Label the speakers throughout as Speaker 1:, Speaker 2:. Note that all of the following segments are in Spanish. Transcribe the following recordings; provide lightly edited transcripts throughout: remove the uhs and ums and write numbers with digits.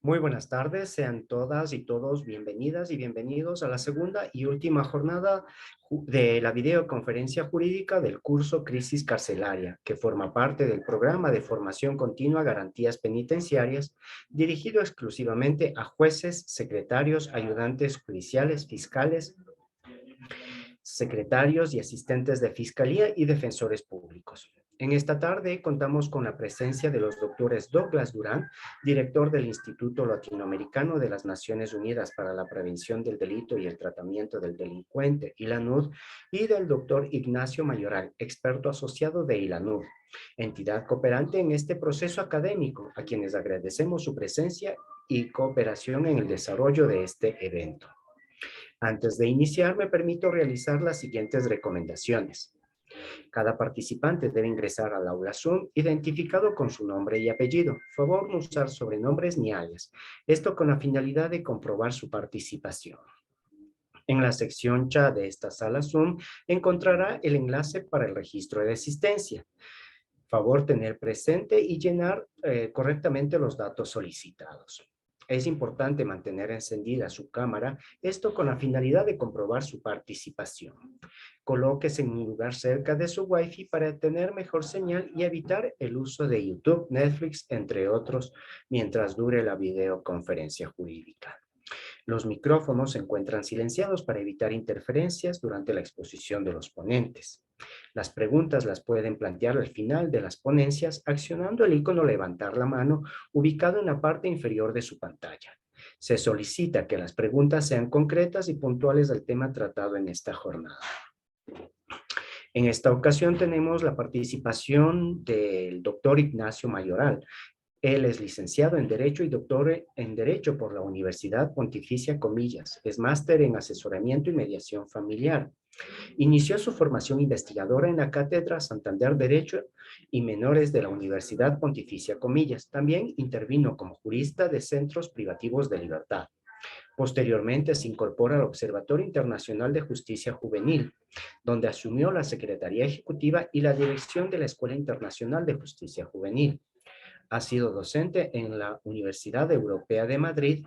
Speaker 1: Muy buenas tardes, sean todas y todos bienvenidas y bienvenidos a la segunda y última jornada de la videoconferencia jurídica del curso Crisis Carcelaria, que forma parte del programa de formación continua Garantías Penitenciarias, dirigido exclusivamente a jueces, secretarios, ayudantes judiciales, fiscales, secretarios y asistentes de fiscalía y defensores públicos. En esta tarde contamos con la presencia de los doctores Douglas Durán, director del Instituto Latinoamericano de las Naciones Unidas para la Prevención del Delito y el Tratamiento del Delincuente, ILANUD, y del doctor Ignacio Mayoral, experto asociado de ILANUD, entidad cooperante en este proceso académico, a quienes agradecemos su presencia y cooperación en el desarrollo de este evento. Antes de iniciar, me permito realizar las siguientes recomendaciones. Cada participante debe ingresar al aula Zoom identificado con su nombre y apellido. Favor no usar sobrenombres ni alias. Esto con la finalidad de comprobar su participación. En la sección chat de esta sala Zoom encontrará el enlace para el registro de asistencia. Favor tener presente y llenar correctamente los datos solicitados. Es importante mantener encendida su cámara, esto con la finalidad de comprobar su participación. Colóquese en un lugar cerca de su Wi-Fi para tener mejor señal y evitar el uso de YouTube, Netflix, entre otros, mientras dure la videoconferencia jurídica. Los micrófonos se encuentran silenciados para evitar interferencias durante la exposición de los ponentes. Las preguntas las pueden plantear al final de las ponencias accionando el icono levantar la mano ubicado en la parte inferior de su pantalla. Se solicita que las preguntas sean concretas y puntuales del tema tratado en esta jornada. En esta ocasión tenemos la participación del doctor Ignacio Mayoral. Él es licenciado en Derecho y doctor en Derecho por la Universidad Pontificia Comillas. Es máster en asesoramiento y mediación familiar. Inició su formación investigadora en la Cátedra Santander Derecho y Menores de la Universidad Pontificia Comillas. También intervino como jurista de centros privativos de libertad. Posteriormente se incorpora al Observatorio Internacional de Justicia Juvenil, donde asumió la Secretaría Ejecutiva y la dirección de la Escuela Internacional de Justicia Juvenil. Ha sido docente en la Universidad Europea de Madrid,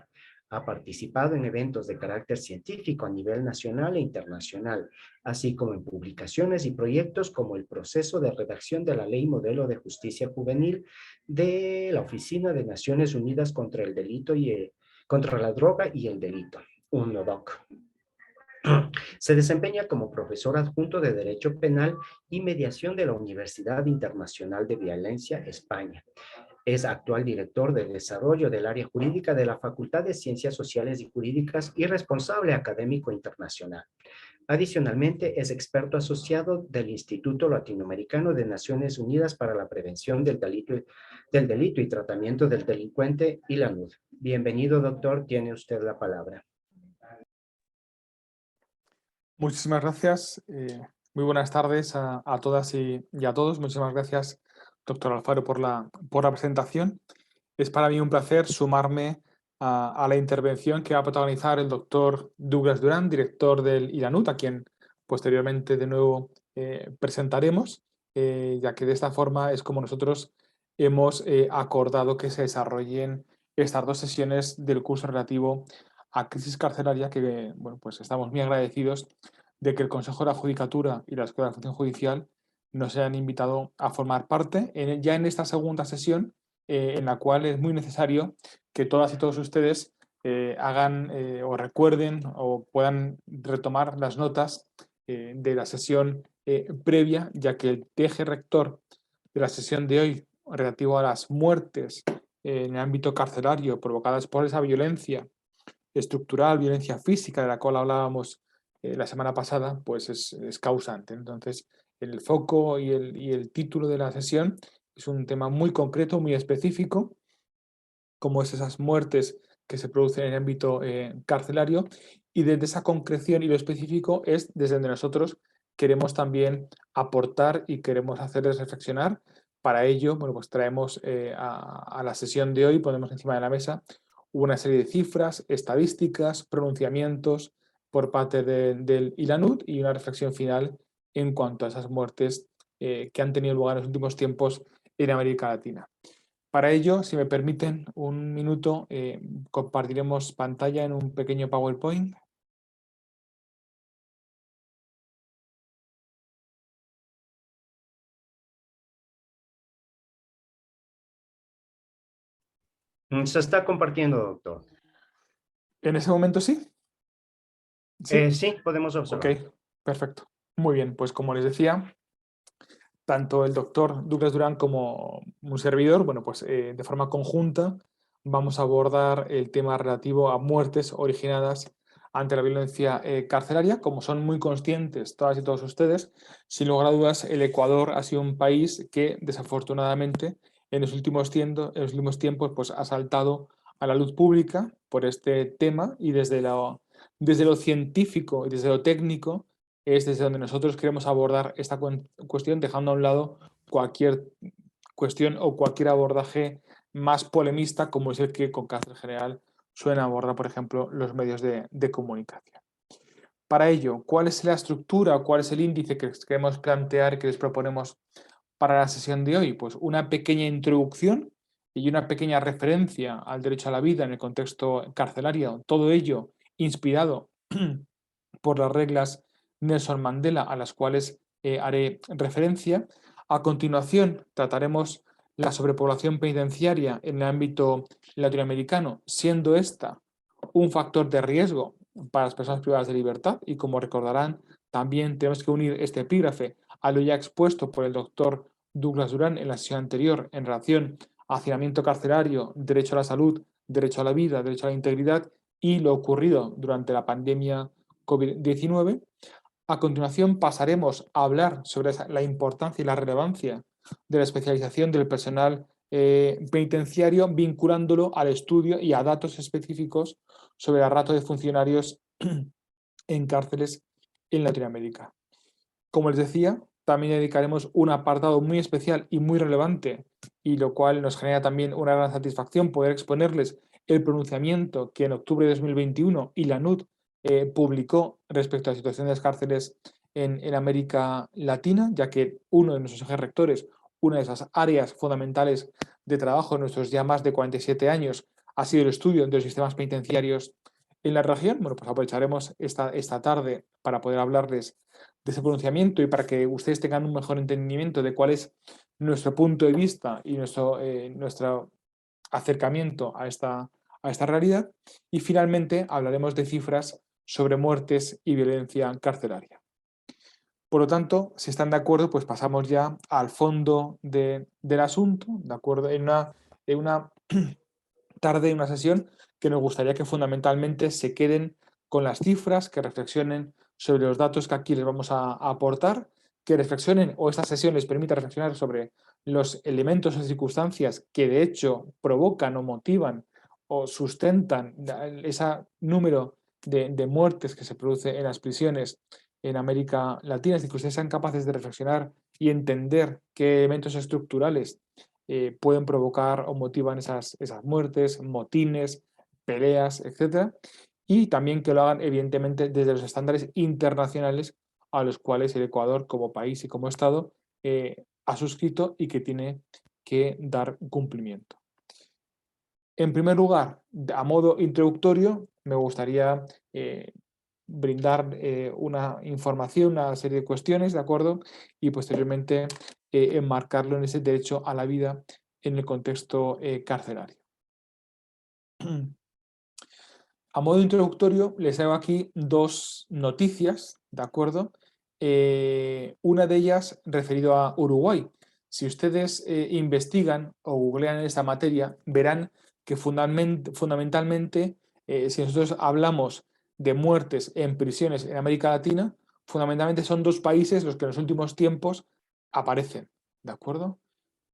Speaker 1: ha participado en eventos de carácter científico a nivel nacional e internacional, así como en publicaciones y proyectos como el proceso de redacción de la Ley Modelo de Justicia Juvenil de la Oficina de Naciones Unidas contra el Delito y contra la Droga y el Delito, UNODOC. Se desempeña como profesor adjunto de Derecho Penal y Mediación de la Universidad Internacional de Valencia, España. Es actual director de desarrollo del área jurídica de la Facultad de Ciencias Sociales y Jurídicas y responsable académico internacional. Adicionalmente, es experto asociado del Instituto Latinoamericano de Naciones Unidas para la Prevención del Delito y Tratamiento del Delincuente, ILANUD. Bienvenido, doctor. Tiene usted la palabra.
Speaker 2: Muchísimas gracias. Muy buenas tardes a todas y a todos. Muchísimas gracias, doctor Alfaro, por la presentación. Es para mí un placer sumarme a la intervención que va a protagonizar el doctor Douglas Durán, director del ILANUD, a quien posteriormente de nuevo presentaremos, ya que de esta forma es como nosotros hemos acordado que se desarrollen estas dos sesiones del curso relativo a crisis carcelaria, que bueno, pues estamos muy agradecidos de que el Consejo de la Judicatura y la Escuela de Función Judicial nos hayan invitado a formar parte ya en esta segunda sesión, en la cual es muy necesario que todas y todos ustedes hagan o recuerden o puedan retomar las notas de la sesión previa, ya que el eje rector de la sesión de hoy relativo a las muertes en el ámbito carcelario provocadas por esa violencia estructural, violencia física de la cual hablábamos la semana pasada, pues es causante. Entonces, el foco y el título de la sesión es un tema muy concreto, muy específico, como es esas muertes que se producen en el ámbito carcelario, y desde esa concreción y lo específico es desde donde nosotros queremos también aportar y queremos hacerles reflexionar. Para ello, bueno, pues traemos a la sesión de hoy, ponemos encima de la mesa una serie de cifras, estadísticas, pronunciamientos por parte del ILANUD y una reflexión final en cuanto a esas muertes que han tenido lugar en los últimos tiempos en América Latina. Para ello, si me permiten un minuto, compartiremos pantalla en un pequeño PowerPoint.
Speaker 1: Se está compartiendo, doctor.
Speaker 2: En ese momento sí. Sí,
Speaker 1: Sí, podemos
Speaker 2: ok,
Speaker 1: observar.
Speaker 2: perfecto. Muy bien, pues como les decía, tanto el doctor Douglas Durán como un servidor, bueno, pues de forma conjunta vamos a abordar el tema relativo a muertes originadas ante la violencia carcelaria. Como son muy conscientes todas y todos ustedes, sin lugar a dudas, el Ecuador ha sido un país que desafortunadamente en los últimos tiempos pues, ha saltado a la luz pública por este tema y desde lo científico y desde lo técnico es desde donde nosotros queremos abordar esta cuestión, dejando a un lado cualquier cuestión o cualquier abordaje más polemista, como es el que con carácter general suelen abordar, por ejemplo, los medios de comunicación. Para ello, ¿cuál es la estructura, cuál es el índice que queremos plantear y que les proponemos para la sesión de hoy? Pues una pequeña introducción y una pequeña referencia al derecho a la vida en el contexto carcelario, todo ello inspirado por las reglas Nelson Mandela a las cuales haré referencia. A continuación, trataremos la sobrepoblación penitenciaria en el ámbito latinoamericano, siendo esta un factor de riesgo para las personas privadas de libertad y, como recordarán, también tenemos que unir este epígrafe a lo ya expuesto por el doctor Douglas Durán en la sesión anterior en relación a hacinamiento carcelario, derecho a la salud, derecho a la vida, derecho a la integridad y lo ocurrido durante la pandemia COVID-19. A continuación pasaremos a hablar sobre la importancia y la relevancia de la especialización del personal penitenciario, vinculándolo al estudio y a datos específicos sobre el rato de funcionarios en cárceles en Latinoamérica. Como les decía, también dedicaremos un apartado muy especial y muy relevante, y lo cual nos genera también una gran satisfacción poder exponerles el pronunciamiento que en octubre de 2021 ILANUD publicó respecto a la situación de las cárceles en América Latina, ya que uno de nuestros ejes rectores, una de esas áreas fundamentales de trabajo en nuestros ya más de 47 años, ha sido el estudio de los sistemas penitenciarios en la región. Bueno, pues aprovecharemos esta tarde para poder hablarles de ese pronunciamiento y para que ustedes tengan un mejor entendimiento de cuál es nuestro punto de vista y nuestro acercamiento a esta realidad. Y finalmente hablaremos de cifras sobre muertes y violencia carcelaria. Por lo tanto, si están de acuerdo, pues pasamos ya al fondo del asunto, ¿de acuerdo? En una tarde, en una sesión que nos gustaría que fundamentalmente se queden con las cifras, que reflexionen sobre los datos que aquí les vamos a aportar, que reflexionen o esta sesión les permita reflexionar sobre los elementos o circunstancias que de hecho provocan o motivan o sustentan ese número de muertes que se produce en las prisiones en América Latina, es decir, que ustedes sean capaces de reflexionar y entender qué elementos estructurales pueden provocar o motivan esas muertes, motines, peleas, etcétera, y también que lo hagan evidentemente desde los estándares internacionales a los cuales el Ecuador como país y como Estado ha suscrito y que tiene que dar cumplimiento. En primer lugar, a modo introductorio, me gustaría brindar una información, una serie de cuestiones, ¿de acuerdo? Y posteriormente enmarcarlo en ese derecho a la vida en el contexto carcelario. A modo introductorio, les hago aquí dos noticias, ¿de acuerdo? Una de ellas referido a Uruguay. Si ustedes investigan o googlean esta materia, verán que fundamentalmente, si nosotros hablamos de muertes en prisiones en América Latina, fundamentalmente son dos países los que en los últimos tiempos aparecen, ¿de acuerdo?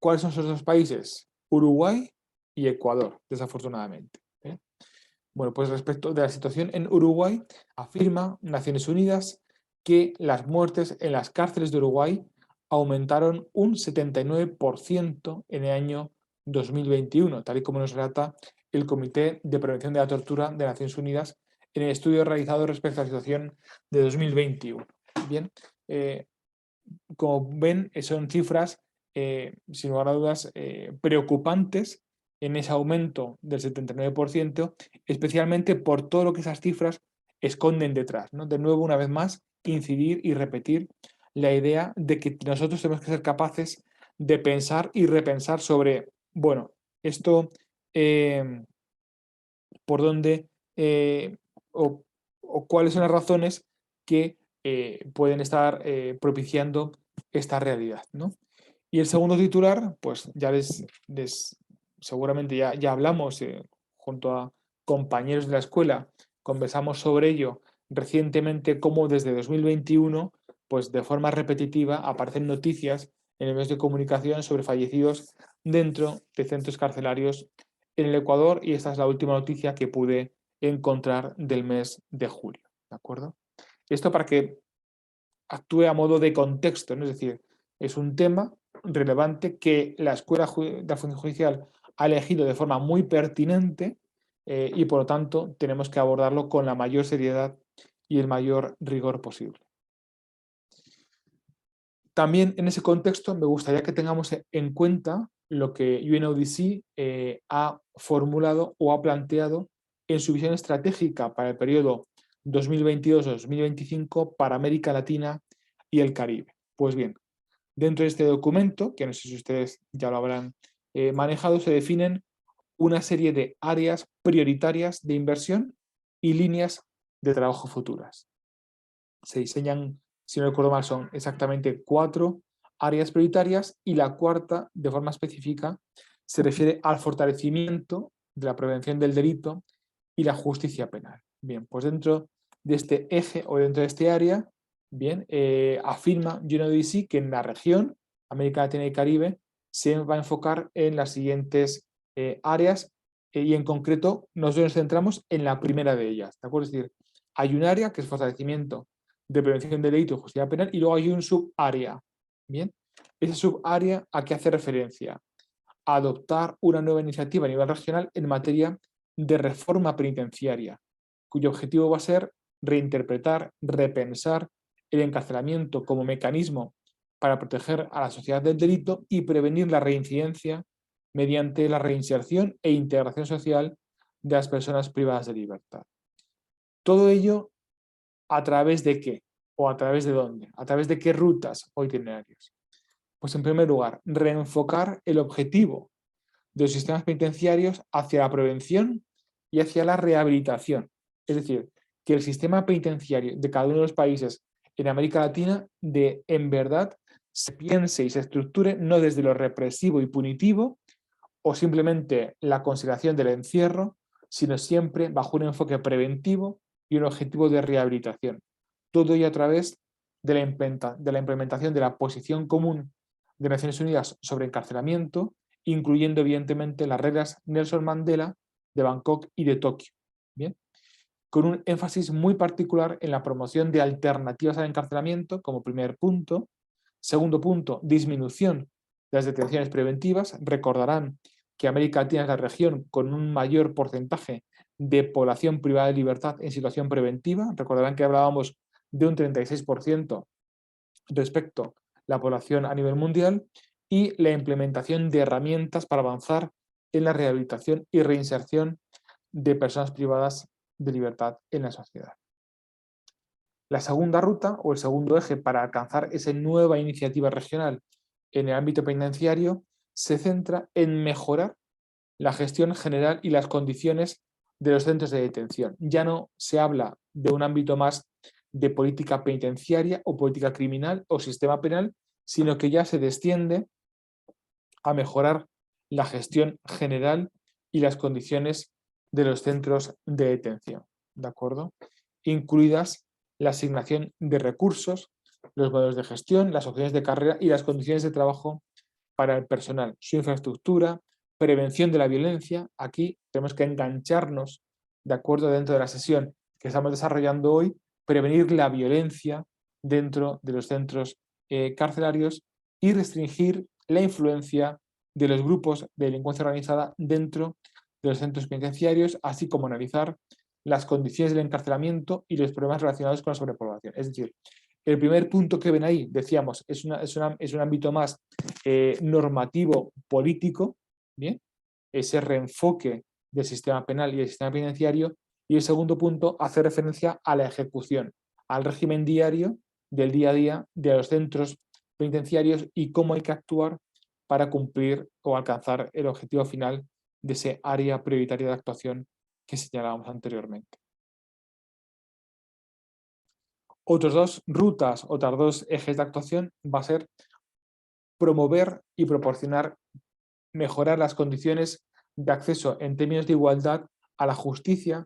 Speaker 2: ¿Cuáles son esos dos países? Uruguay y Ecuador, desafortunadamente. Bueno, pues respecto de la situación en Uruguay, afirma Naciones Unidas que las muertes en las cárceles de Uruguay aumentaron un 79% en el año 2021, tal y como nos relata el Comité de Prevención de la Tortura de Naciones Unidas en el estudio realizado respecto a la situación de 2021. Bien, como ven, son cifras, sin lugar a dudas, preocupantes en ese aumento del 79%, especialmente por todo lo que esas cifras esconden detrás, ¿no? De nuevo, una vez más, incidir y repetir la idea de que nosotros tenemos que ser capaces de pensar y repensar sobre, bueno, esto, por dónde o, o cuáles son las razones que pueden estar propiciando esta realidad, ¿no? Y el segundo titular, pues ya seguramente ya hablamos junto a compañeros de la escuela, conversamos sobre ello recientemente, cómo desde 2021, pues de forma repetitiva aparecen noticias en los medios de comunicación sobre fallecidos dentro de centros carcelarios en el Ecuador, y esta es la última noticia que pude encontrar del mes de julio, ¿de acuerdo? Esto para que actúe a modo de contexto, ¿no? Es decir, es un tema relevante que la Escuela de la Función Judicial ha elegido de forma muy pertinente, y por lo tanto tenemos que abordarlo con la mayor seriedad y el mayor rigor posible. También en ese contexto me gustaría que tengamos en cuenta lo que UNODC ha formulado o ha planteado en su visión estratégica para el periodo 2022-2025 para América Latina y el Caribe. Pues bien, dentro de este documento, que no sé si ustedes ya lo habrán manejado, se definen una serie de áreas prioritarias de inversión y líneas de trabajo futuras. Se diseñan, si no recuerdo mal, son exactamente 4 áreas prioritarias, y la cuarta, de forma específica, se refiere al fortalecimiento de la prevención del delito y la justicia penal. Bien, pues dentro de este eje o dentro de este área, bien, afirma UNODC que en la región, América Latina y Caribe, se va a enfocar en las siguientes áreas, y en concreto nosotros nos centramos en la primera de ellas, ¿de acuerdo? Es decir, hay un área que es fortalecimiento de prevención de delito y justicia penal, y luego hay un subárea. Bien, ese subárea, ¿a qué hace referencia? A adoptar una nueva iniciativa a nivel regional en materia de reforma penitenciaria, cuyo objetivo va a ser reinterpretar, repensar el encarcelamiento como mecanismo para proteger a la sociedad del delito y prevenir la reincidencia mediante la reinserción e integración social de las personas privadas de libertad. Todo ello, ¿a través de qué? ¿O a través de dónde? ¿A través de qué rutas o itinerarios? Pues en primer lugar, reenfocar el objetivo de los sistemas penitenciarios hacia la prevención y hacia la rehabilitación. Es decir, que el sistema penitenciario de cada uno de los países en América Latina en verdad se piense y se estructure no desde lo represivo y punitivo o simplemente la consideración del encierro, sino siempre bajo un enfoque preventivo y un objetivo de rehabilitación. Todo ello a través de la implementación de la posición común de Naciones Unidas sobre encarcelamiento, incluyendo evidentemente las reglas Nelson Mandela de Bangkok y de Tokio. ¿Bien? Con un énfasis muy particular en la promoción de alternativas al encarcelamiento como primer punto. Segundo punto, disminución de las detenciones preventivas. Recordarán que América Latina es la región con un mayor porcentaje de población privada de libertad en situación preventiva. Recordarán que hablábamos de un 36% respecto a la población a nivel mundial, y la implementación de herramientas para avanzar en la rehabilitación y reinserción de personas privadas de libertad en la sociedad. La segunda ruta o el segundo eje para alcanzar esa nueva iniciativa regional en el ámbito penitenciario se centra en mejorar la gestión general y las condiciones de los centros de detención. Ya no se habla de un ámbito más de política penitenciaria o política criminal o sistema penal, sino que ya se desciende a mejorar la gestión general y las condiciones de los centros de detención, ¿de acuerdo? Incluidas la asignación de recursos, los modelos de gestión, las opciones de carrera y las condiciones de trabajo para el personal, su infraestructura, prevención de la violencia. Aquí tenemos que engancharnos, de acuerdo, dentro de la sesión que estamos desarrollando hoy, prevenir la violencia dentro de los centros carcelarios y restringir la influencia de los grupos de delincuencia organizada dentro de los centros penitenciarios, así como analizar las condiciones del encarcelamiento y los problemas relacionados con la sobrepoblación. Es decir, el primer punto que ven ahí, decíamos, es un ámbito más normativo político, ¿bien? Ese reenfoque del sistema penal y del sistema penitenciario. Y el segundo punto hace referencia a la ejecución, al régimen diario del día a día de los centros penitenciarios y cómo hay que actuar para cumplir o alcanzar el objetivo final de ese área prioritaria de actuación que señalábamos anteriormente. Otras dos rutas, otras dos ejes de actuación va a ser promover y proporcionar, mejorar las condiciones de acceso en términos de igualdad a la justicia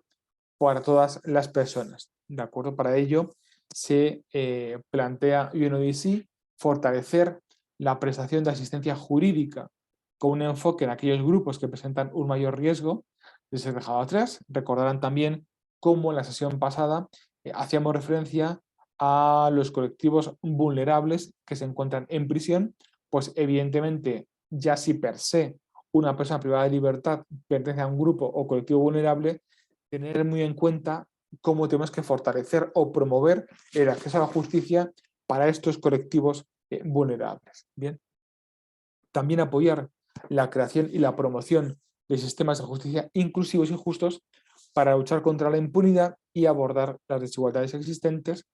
Speaker 2: para todas las personas. ¿De acuerdo? Para ello se plantea UNODC fortalecer la prestación de asistencia jurídica con un enfoque en aquellos grupos que presentan un mayor riesgo de ser dejado atrás. Recordarán también cómo en la sesión pasada hacíamos referencia a los colectivos vulnerables que se encuentran en prisión, pues evidentemente ya si per se una persona privada de libertad pertenece a un grupo o colectivo vulnerable, tener muy en cuenta cómo tenemos que fortalecer o promover el acceso a la justicia para estos colectivos vulnerables. Bien. También apoyar la creación y la promoción de sistemas de justicia inclusivos y justos para luchar contra la impunidad y abordar las desigualdades existentes,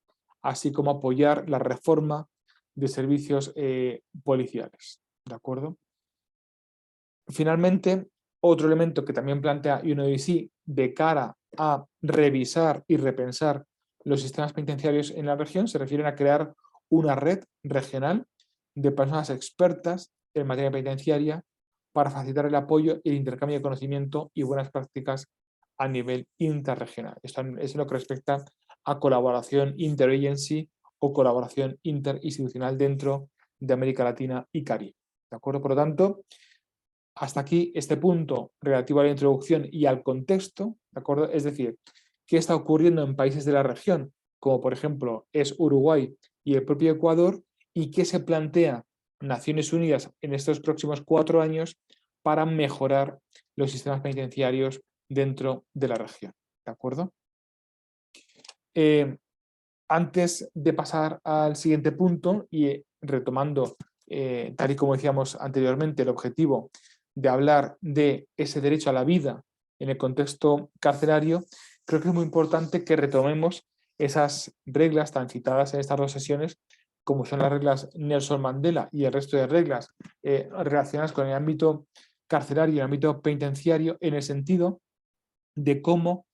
Speaker 2: así como apoyar la reforma de servicios policiales. ¿De acuerdo? Finalmente, otro elemento que también plantea UNODC de cara a revisar y repensar los sistemas penitenciarios en la región se refieren a crear una red regional de personas expertas en materia penitenciaria para facilitar el apoyo y el intercambio de conocimiento y buenas prácticas a nivel interregional. Esto es en lo que respecta a colaboración interagency o colaboración interinstitucional dentro de América Latina y Caribe. ¿De acuerdo? Por lo tanto, hasta aquí este punto relativo a la introducción y al contexto, ¿de acuerdo? Es decir, qué está ocurriendo en países de la región, como por ejemplo es Uruguay y el propio Ecuador, y qué se plantea Naciones Unidas en estos próximos 4 años para mejorar los sistemas penitenciarios dentro de la región. ¿De acuerdo? Antes de pasar al siguiente punto y retomando, tal y como decíamos anteriormente, el objetivo de hablar de ese derecho a la vida en el contexto carcelario, creo que es muy importante que retomemos esas reglas tan citadas en estas 2 sesiones, como son las reglas Nelson Mandela y el resto de reglas relacionadas con el ámbito carcelario y el ámbito penitenciario, en el sentido de cómo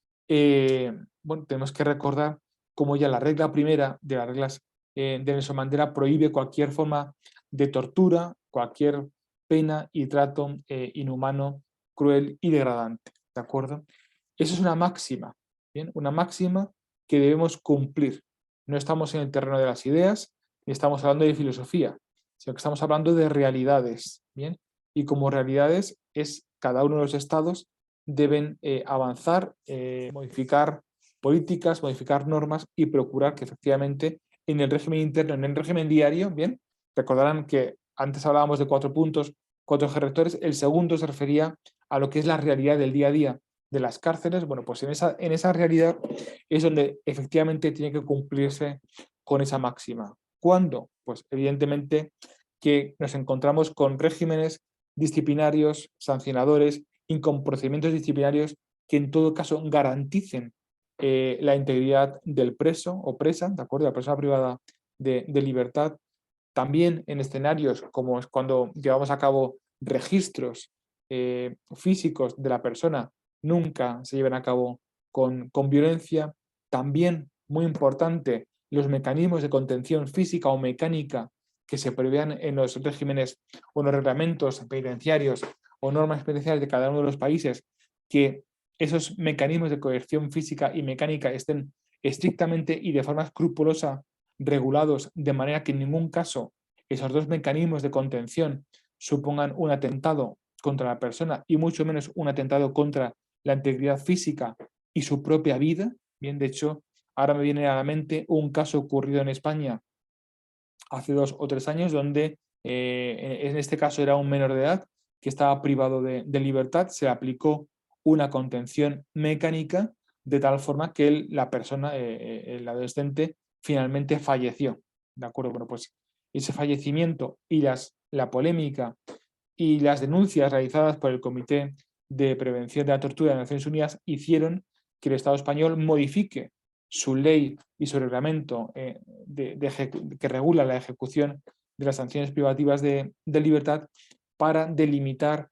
Speaker 2: bueno, tenemos que recordar cómo ya la regla primera de las reglas de Nelson Mandela prohíbe cualquier forma de tortura, cualquier pena y trato inhumano, cruel y degradante. ¿De acuerdo? Eso es una máxima, ¿bien? Una máxima que debemos cumplir. No estamos en el terreno de las ideas, ni estamos hablando de filosofía, sino que estamos hablando de realidades, ¿bien? Y como realidades es cada uno de los estados deben avanzar, modificar políticas, modificar normas y procurar que efectivamente en el régimen interno, en el régimen diario, bien, recordarán que antes hablábamos de 4 puntos, 4 ejes rectores, el segundo se refería a lo que es la realidad del día a día de las cárceles. Bueno, pues en esa realidad es donde efectivamente tiene que cumplirse con esa máxima. ¿Cuándo? Pues evidentemente que nos encontramos con regímenes disciplinarios, sancionadores y con procedimientos disciplinarios que en todo caso garanticen la integridad del preso o presa, ¿de acuerdo? La persona privada de libertad. También en escenarios como es cuando llevamos a cabo registros físicos de la persona, nunca se lleven a cabo con violencia. También, muy importante, los mecanismos de contención física o mecánica que se prevean en los regímenes o en los reglamentos penitenciarios o normas penitenciarias de cada uno de los países, que esos mecanismos de coerción física y mecánica estén estrictamente y de forma escrupulosa regulados, de manera que en ningún caso esos 2 mecanismos de contención supongan un atentado contra la persona y mucho menos un atentado contra la integridad física y su propia vida. Bien, de hecho, ahora me viene a la mente un caso ocurrido en España hace 2 o 3 años donde en este caso era un menor de edad que estaba privado de libertad, se le aplicó una contención mecánica de tal forma que la persona, el adolescente, finalmente falleció. ¿De acuerdo? Bueno, pues ese fallecimiento y la polémica y las denuncias realizadas por el Comité de Prevención de la Tortura de las Naciones Unidas hicieron que el Estado español modifique su ley y su reglamento que regula la ejecución de las sanciones privativas de libertad para delimitar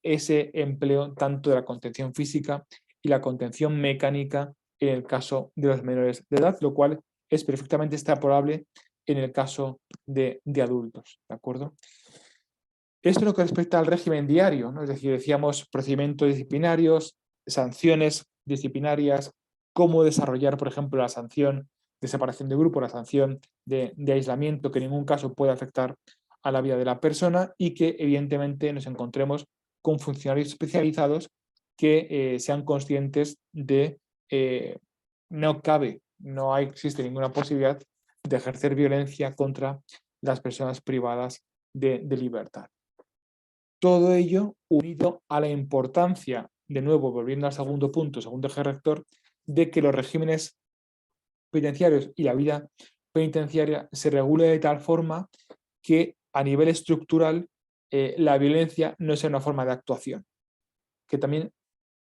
Speaker 2: ese empleo tanto de la contención física y la contención mecánica en el caso de los menores de edad, lo cual es perfectamente extrapolable en el caso de adultos. ¿De acuerdo? Esto es lo que respecta al régimen diario, ¿no? Es decir, decíamos procedimientos disciplinarios, sanciones disciplinarias, cómo desarrollar, por ejemplo, la sanción de separación de grupo, la sanción de aislamiento, que en ningún caso puede afectar a la vida de la persona y que evidentemente nos encontremos con funcionarios especializados que sean conscientes de no cabe, existe ninguna posibilidad de ejercer violencia contra las personas privadas de libertad. Todo ello unido a la importancia, de nuevo, volviendo al segundo punto, segundo eje rector, de que los regímenes penitenciarios y la vida penitenciaria se regule de tal forma que a nivel estructural la violencia no sea una forma de actuación, que también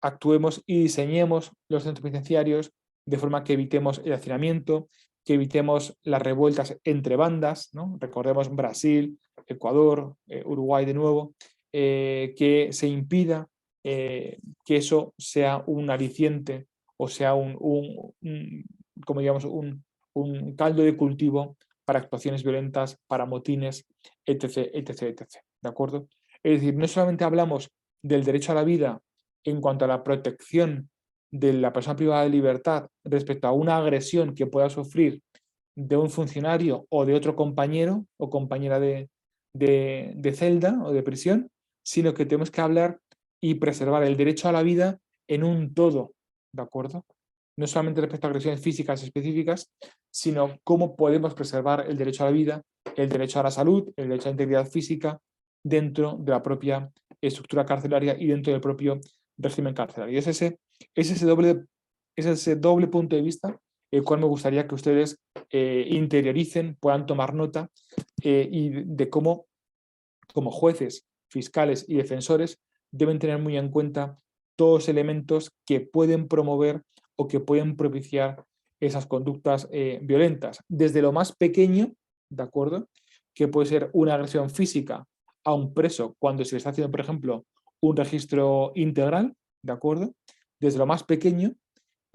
Speaker 2: actuemos y diseñemos los centros penitenciarios de forma que evitemos el hacinamiento, que evitemos las revueltas entre bandas, ¿no? Recordemos Brasil, Ecuador, Uruguay de nuevo, que se impida que eso sea un aliciente o sea como digamos, un caldo de cultivo para actuaciones violentas, para motines, etc., etc., etc. ¿De acuerdo? Es decir, no solamente hablamos del derecho a la vida en cuanto a la protección de la persona privada de libertad respecto a una agresión que pueda sufrir de un funcionario o de otro compañero o compañera de celda o de prisión, sino que tenemos que hablar y preservar el derecho a la vida en un todo, ¿de acuerdo? No solamente respecto a agresiones físicas específicas, sino cómo podemos preservar el derecho a la vida, el derecho a la salud, el derecho a la integridad física dentro de la propia estructura carcelaria y dentro del propio régimen carcelario. Es ese doble punto de vista el cual me gustaría que ustedes interioricen, puedan tomar nota y de cómo, como jueces, fiscales y defensores, deben tener muy en cuenta todos los elementos que pueden promover o que pueden propiciar esas conductas violentas. Desde lo más pequeño, ¿de acuerdo? Que puede ser una agresión física a un preso cuando se le está haciendo, por ejemplo, un registro integral, ¿de acuerdo? Desde lo más pequeño,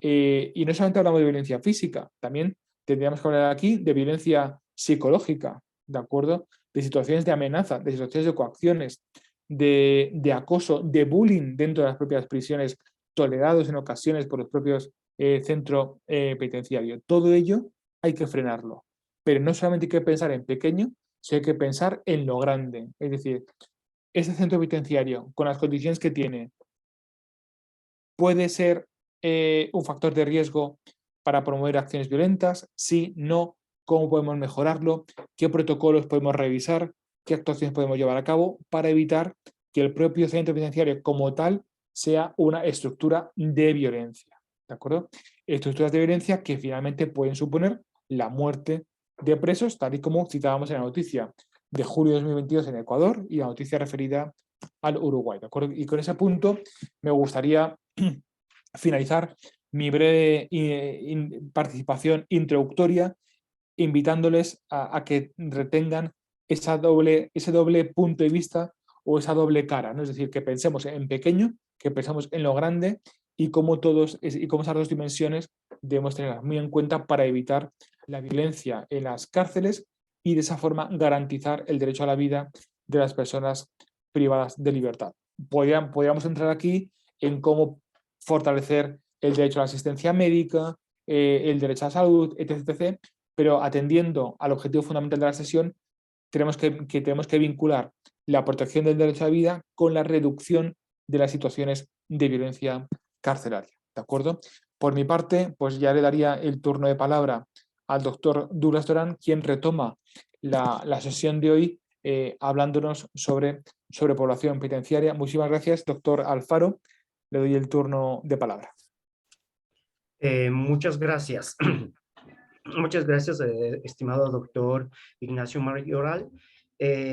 Speaker 2: y no solamente hablamos de violencia física, también tendríamos que hablar aquí de violencia psicológica, ¿de acuerdo? De situaciones de amenaza, de situaciones de coacciones, de acoso, de bullying dentro de las propias prisiones, tolerados en ocasiones por los propios centros penitenciarios. Todo ello hay que frenarlo. Pero no solamente hay que pensar en pequeño, sino hay que pensar en lo grande. Es decir, ese centro penitenciario, con las condiciones que tiene, puede ser un factor de riesgo para promover acciones violentas, sí, no, cómo podemos mejorarlo, qué protocolos podemos revisar, qué actuaciones podemos llevar a cabo para evitar que el propio centro penitenciario como tal sea una estructura de violencia, ¿de acuerdo? Estructuras de violencia que finalmente pueden suponer la muerte de presos, tal y como citábamos en la noticia de julio de 2022 en Ecuador y la noticia referida al Uruguay, ¿de acuerdo? Y con ese punto me gustaría finalizar mi breve participación introductoria, invitándoles a que retengan ese doble punto de vista o esa doble cara, ¿no? Es decir, que pensemos en pequeño, que pensemos en lo grande y cómo esas dos dimensiones debemos tenerlas muy en cuenta para evitar la violencia en las cárceles y de esa forma garantizar el derecho a la vida de las personas privadas de libertad. Podríamos entrar aquí en cómo fortalecer el derecho a la asistencia médica, el derecho a la salud, etc., etc., pero atendiendo al objetivo fundamental de la sesión, tenemos que vincular la protección del derecho a la vida con la reducción de las situaciones de violencia carcelaria. ¿De acuerdo? Por mi parte, pues ya le daría el turno de palabra al doctor Douglas Duran, quien retoma la sesión de hoy hablándonos sobre población penitenciaria. Muchísimas gracias, doctor Alfaro. Le doy el turno de palabra.
Speaker 1: Muchas gracias. Muchas gracias, estimado doctor Ignacio Mayoral.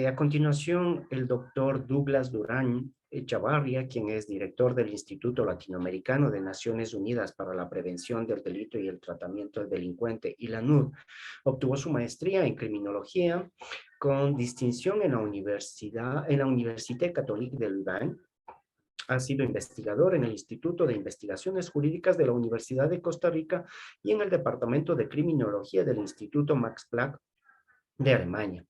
Speaker 1: A continuación, el doctor Douglas Durán Chavarria, quien es director del Instituto Latinoamericano de Naciones Unidas para la Prevención del Delito y el Tratamiento del Delincuente, ILANUD, obtuvo su maestría en criminología con distinción en la Université Catholique de Louvain. Ha sido investigador en el Instituto de Investigaciones Jurídicas de la Universidad de Costa Rica y en el Departamento de Criminología del Instituto Max Planck de Alemania,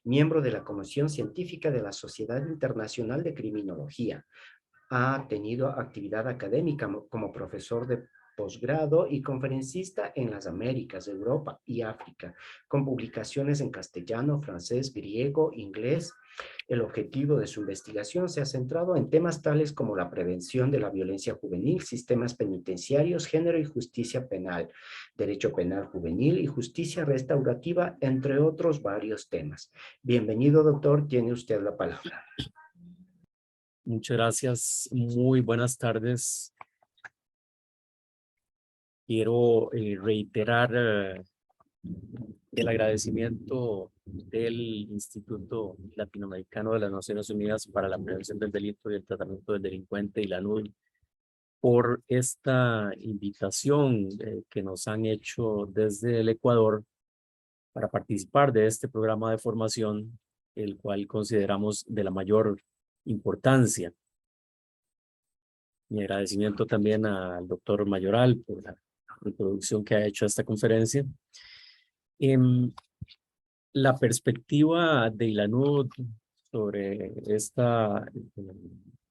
Speaker 1: miembro de la Comisión Científica de la Sociedad Internacional de Criminología. Ha tenido actividad académica como profesor de posgrado y conferencista en las Américas, Europa y África, con publicaciones en castellano, francés, griego, inglés. El objetivo de su investigación se ha centrado en temas tales como la prevención de la violencia juvenil, sistemas penitenciarios, género y justicia penal, derecho penal juvenil y justicia restaurativa, entre otros varios temas. Bienvenido, doctor. Tiene usted la palabra.
Speaker 3: Muchas gracias. Muy buenas tardes. Quiero reiterar el agradecimiento del Instituto Latinoamericano de las Naciones Unidas para la Prevención del Delito y el Tratamiento del Delincuente, ILANUD, por esta invitación que nos han hecho desde el Ecuador para participar de este programa de formación, el cual consideramos de la mayor importancia. Mi agradecimiento también al doctor Mayoral por la introducción que ha hecho a esta conferencia. La perspectiva de ILANUD sobre esta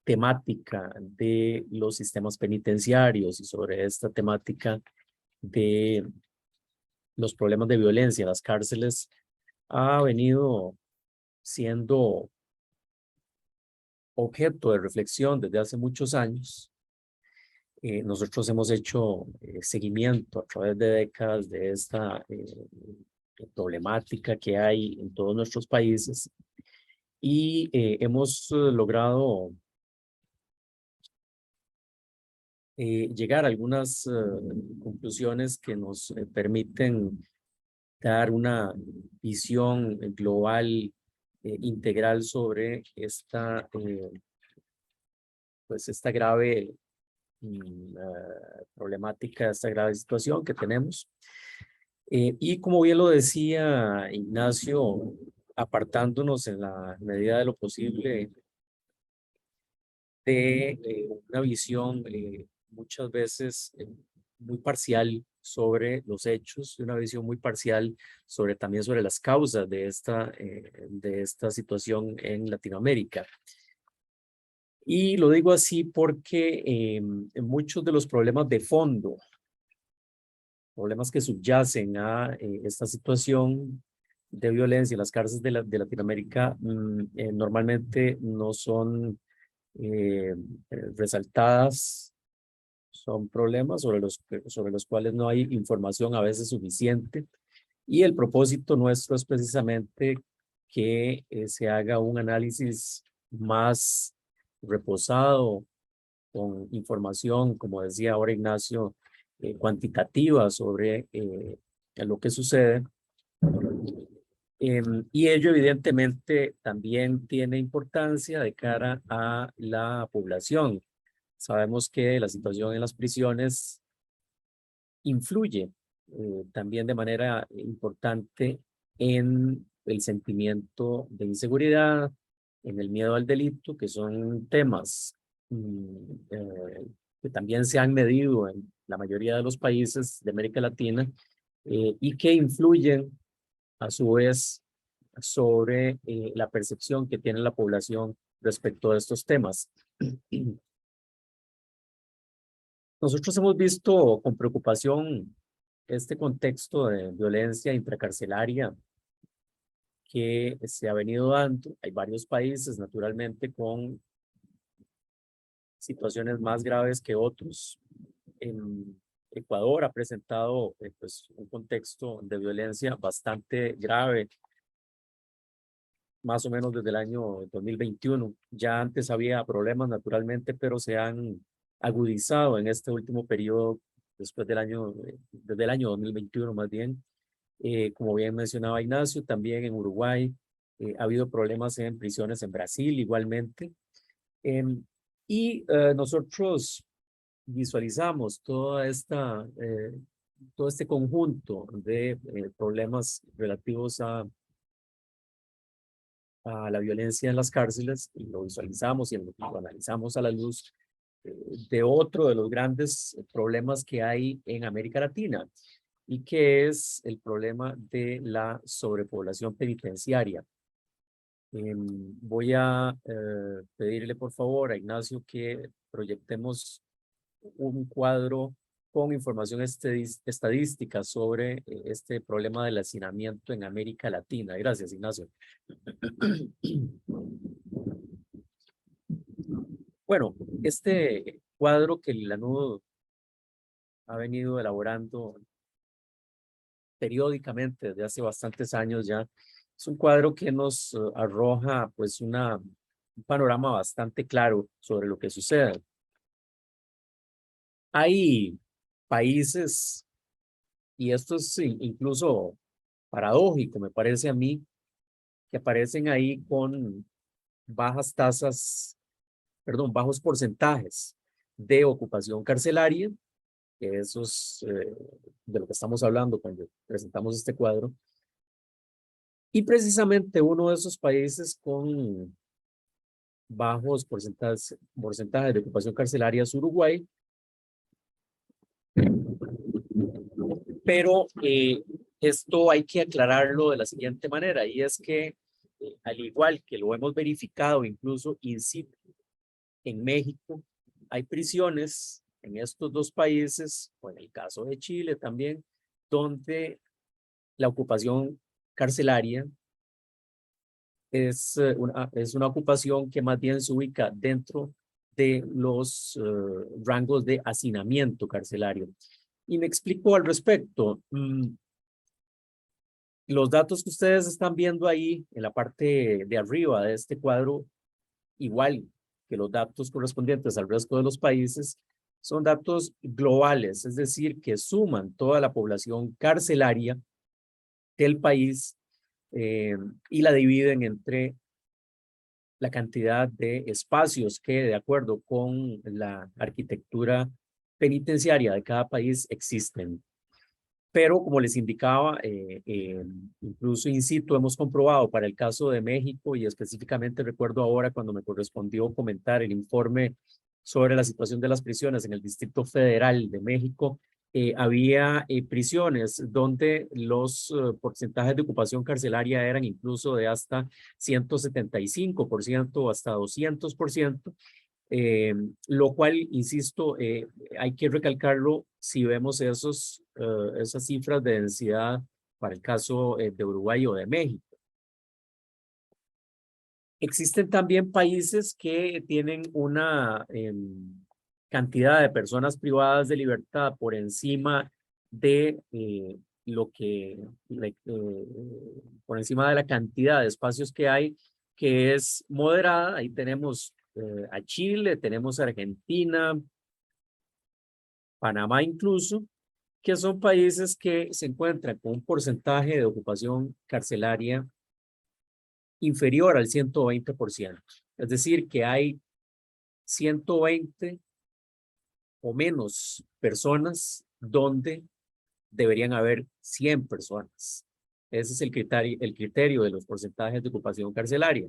Speaker 3: temática de los sistemas penitenciarios y sobre esta temática de los problemas de violencia en las cárceles ha venido siendo objeto de reflexión desde hace muchos años. Nosotros hemos hecho seguimiento a través de décadas de esta problemática que hay en todos nuestros países y hemos logrado llegar a algunas conclusiones que nos permiten dar una visión global, integral sobre esta grave problemática, esta grave situación que tenemos. Y como bien lo decía Ignacio, apartándonos en la medida de lo posible de una visión muchas veces muy parcial sobre los hechos, de una visión muy parcial también sobre las causas de esta situación en Latinoamérica. Y lo digo así porque muchos de los problemas de fondo, problemas que subyacen a esta situación de violencia en las cárceles de Latinoamérica normalmente no son resaltadas, son problemas sobre los cuales no hay información a veces suficiente, y el propósito nuestro es precisamente que se haga un análisis más reposado, con información, como decía ahora Ignacio, cuantitativa sobre lo que sucede. Y ello evidentemente también tiene importancia de cara a la población. Sabemos que la situación en las prisiones influye también de manera importante en el sentimiento de inseguridad, en el miedo al delito, que son temas que también se han medido en la mayoría de los países de América Latina y que influyen a su vez sobre la percepción que tiene la población respecto a estos temas. Nosotros hemos visto con preocupación este contexto de violencia intracarcelaria que se ha venido dando. Hay varios países, naturalmente, con situaciones más graves que otros. En Ecuador ha presentado pues, un contexto de violencia bastante grave, más o menos desde el año 2021. Ya antes había problemas, naturalmente, pero se han agudizado en este último periodo, después del año, desde el año 2021 más bien. Como bien mencionaba Ignacio, también en Uruguay ha habido problemas en prisiones en Brasil igualmente. Nosotros visualizamos todo este conjunto de problemas relativos a la violencia en las cárceles, y lo visualizamos y lo analizamos a la luz de otro de los grandes problemas que hay en América Latina, y que es el problema de la sobrepoblación penitenciaria. Voy a pedirle por favor a Ignacio que proyectemos un cuadro con información estadística sobre este problema del hacinamiento en América Latina. Gracias, Ignacio. Bueno, este cuadro que el ANUD ha venido elaborando periódicamente desde hace bastantes años ya, es un cuadro que nos arroja pues un panorama bastante claro sobre lo que sucede. Hay países, y esto es incluso paradójico, me parece a mí, que aparecen ahí con bajas tasas, perdón, bajos porcentajes de ocupación carcelaria, que eso es de lo que estamos hablando cuando presentamos este cuadro. Y precisamente uno de esos países con bajos porcentajes de ocupación carcelaria es Uruguay, pero esto hay que aclararlo de la siguiente manera, y es que al igual que lo hemos verificado incluso in situ en México, hay prisiones en estos dos países, o en el caso de Chile también, donde la ocupación carcelaria es una ocupación que más bien se ubica dentro de los rangos de hacinamiento carcelario. Y me explico al respecto. Los datos que ustedes están viendo ahí en la parte de arriba de este cuadro, igual que los datos correspondientes al resto de los países, son datos globales, es decir, que suman toda la población carcelaria del país y la dividen entre la cantidad de espacios que, de acuerdo con la arquitectura penitenciaria de cada país, existen. Pero, como les indicaba, incluso in situ hemos comprobado para el caso de México, y específicamente recuerdo ahora cuando me correspondió comentar el informe sobre la situación de las prisiones en el Distrito Federal de México, había prisiones donde los porcentajes de ocupación carcelaria eran incluso de hasta 175% o hasta 200%. Lo cual, insisto, hay que recalcarlo si vemos esas cifras de densidad para el caso de Uruguay o de México. Existen también países que tienen una cantidad de personas privadas de libertad por encima de por encima de la cantidad de espacios que hay, que es moderada. Ahí tenemos a Chile, tenemos a Argentina, Panamá incluso, que son países que se encuentran con un porcentaje de ocupación carcelaria inferior al 120%. Es decir, que hay 120 o menos personas donde deberían haber 100 personas. Ese es el criterio de los porcentajes de ocupación carcelaria.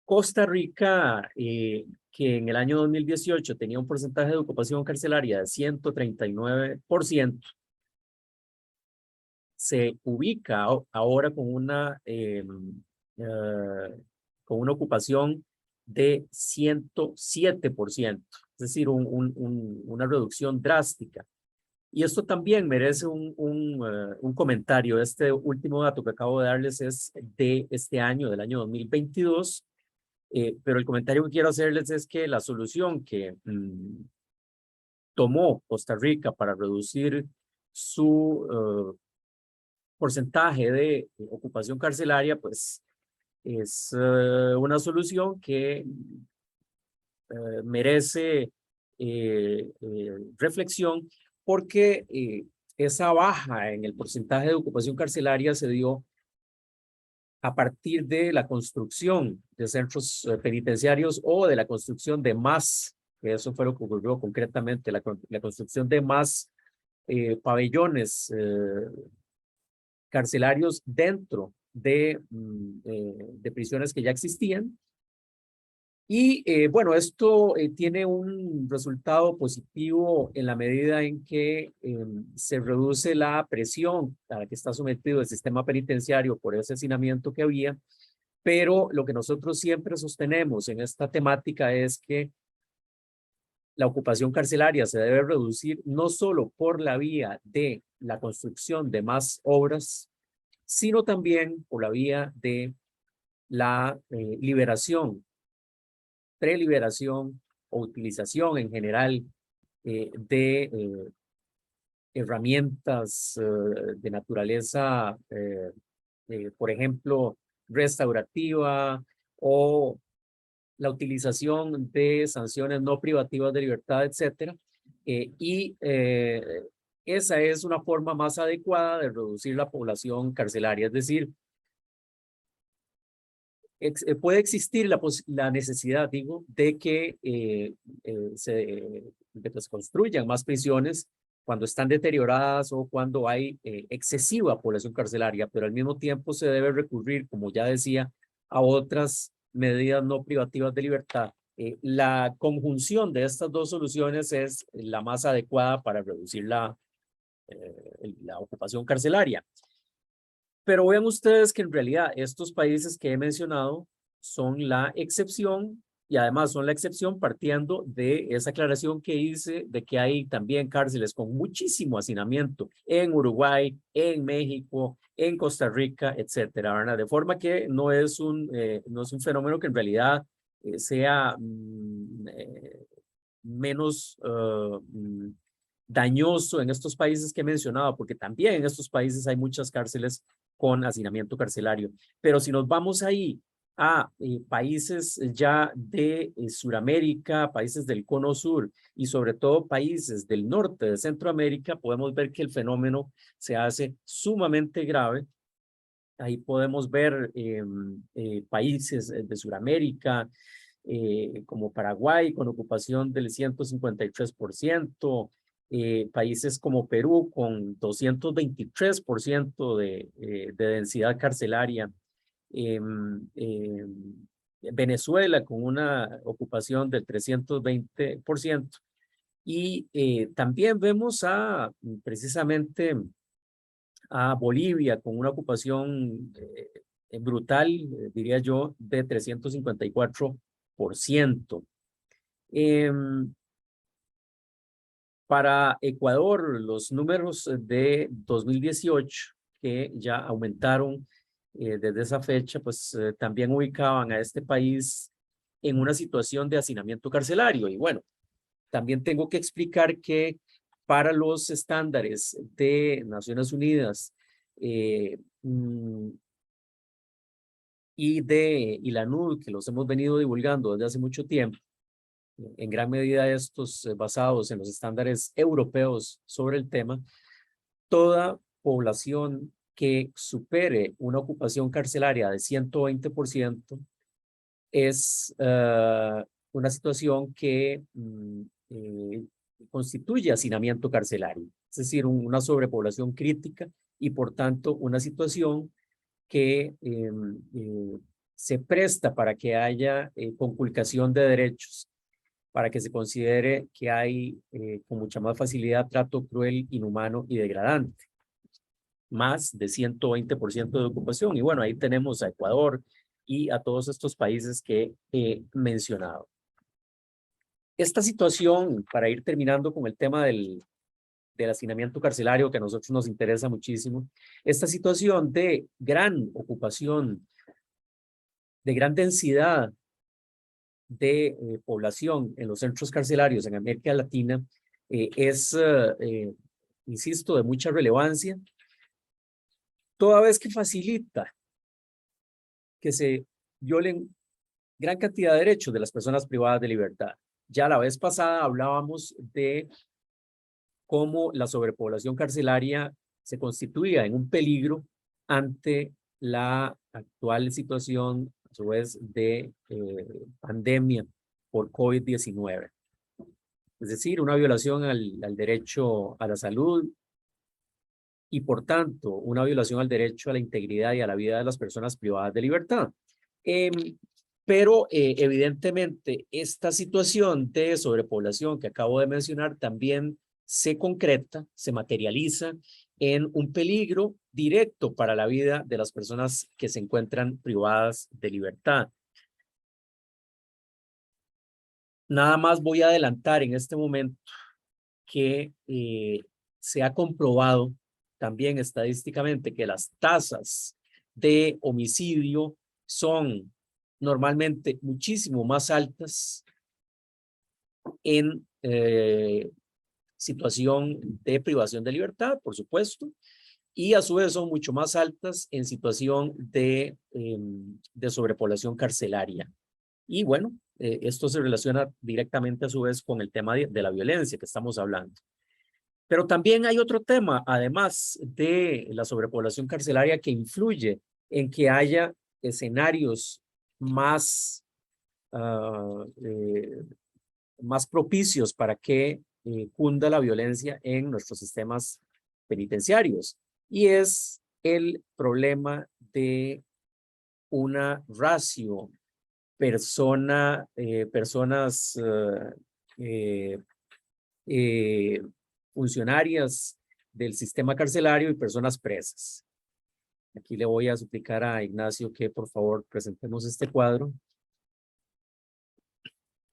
Speaker 3: Costa Rica, que en el año 2018 tenía un porcentaje de ocupación carcelaria de 139%, se ubica ahora con una ocupación de 107%, es decir, una reducción drástica. Y esto también merece un comentario. Este último dato que acabo de darles es de este año, del año 2022, pero el comentario que quiero hacerles es que la solución que tomó Costa Rica para reducir su porcentaje de ocupación carcelaria, pues es una solución que merece reflexión, porque esa baja en el porcentaje de ocupación carcelaria se dio a partir de la construcción de centros penitenciarios o de la construcción de más, que eso fue lo que ocurrió concretamente, la construcción de más pabellones carcelarios dentro de prisiones que ya existían. Y bueno, esto tiene un resultado positivo en la medida en que se reduce la presión a la que está sometido el sistema penitenciario por ese hacinamiento que había, pero lo que nosotros siempre sostenemos en esta temática es que la ocupación carcelaria se debe reducir no solo por la vía de la construcción de más obras, sino también por la vía de la liberación, preliberación o utilización en general de herramientas de naturaleza, por ejemplo, restaurativa, o la utilización de sanciones no privativas de libertad, etcétera. Esa es una forma más adecuada de reducir la población carcelaria, es decir, puede existir la necesidad, digo, de que se construyan más prisiones cuando están deterioradas o cuando hay excesiva población carcelaria, pero al mismo tiempo se debe recurrir, como ya decía, a otras medidas no privativas de libertad. La conjunción de estas dos soluciones es la más adecuada para reducir la ocupación carcelaria. Pero vean ustedes que en realidad estos países que he mencionado son la excepción, y además son la excepción partiendo de esa aclaración que hice de que hay también cárceles con muchísimo hacinamiento en Uruguay, en México, en Costa Rica, etcétera, ¿verdad? De forma que no es un fenómeno que en realidad sea menos dañoso en estos países que he mencionado, porque también en estos países hay muchas cárceles con hacinamiento carcelario. Pero si nos vamos ahí a países ya de Suramérica, países del Cono Sur y sobre todo países del norte de Centroamérica, podemos ver que el fenómeno se hace sumamente grave. Ahí podemos ver países de Suramérica, como Paraguay, con ocupación del 153%, países como Perú, con 223% de densidad carcelaria, Venezuela, con una ocupación del 320%, y también vemos precisamente a Bolivia con una ocupación brutal, diría yo, de 354%. Para Ecuador, los números de 2018, que ya aumentaron desde esa fecha, pues también ubicaban a este país en una situación de hacinamiento carcelario. Y bueno, también tengo que explicar que para los estándares de Naciones Unidas y la NUD, que los hemos venido divulgando desde hace mucho tiempo, en gran medida estos basados en los estándares europeos sobre el tema, toda población que supere una ocupación carcelaria de 120% es una situación que constituye hacinamiento carcelario, es decir, una sobrepoblación crítica y por tanto una situación que se presta para que haya conculcación de derechos, para que se considere que hay con mucha más facilidad trato cruel, inhumano y degradante. Más de 120% de ocupación. Y bueno, ahí tenemos a Ecuador y a todos estos países que he mencionado. Esta situación, para ir terminando con el tema del del hacinamiento carcelario, que a nosotros nos interesa muchísimo, esta situación de gran ocupación, de gran densidad de población en los centros carcelarios en América Latina es, insisto, de mucha relevancia, toda vez que facilita que se violen gran cantidad de derechos de las personas privadas de libertad. Ya la vez pasada hablábamos de cómo la sobrepoblación carcelaria se constituía en un peligro ante la actual situación, a su vez, de pandemia por COVID-19. Es decir, una violación al derecho a la salud y, por tanto, una violación al derecho a la integridad y a la vida de las personas privadas de libertad. Pero evidentemente esta situación de sobrepoblación que acabo de mencionar también se concreta, se materializa en un peligro directo para la vida de las personas que se encuentran privadas de libertad. Nada más voy a adelantar en este momento que se ha comprobado también estadísticamente que las tasas de homicidio son normalmente muchísimo más altas en situación de privación de libertad, por supuesto, y a su vez son mucho más altas en situación de sobrepoblación carcelaria. Y bueno, esto se relaciona directamente a su vez con el tema de la violencia que estamos hablando. Pero también hay otro tema, además de la sobrepoblación carcelaria, que influye en que haya escenarios más, más propicios para que cunda la violencia en nuestros sistemas penitenciarios. Y es el problema de una ratio personas funcionarias del sistema carcelario y personas presas. Aquí le voy a suplicar a Ignacio que por favor presentemos este cuadro.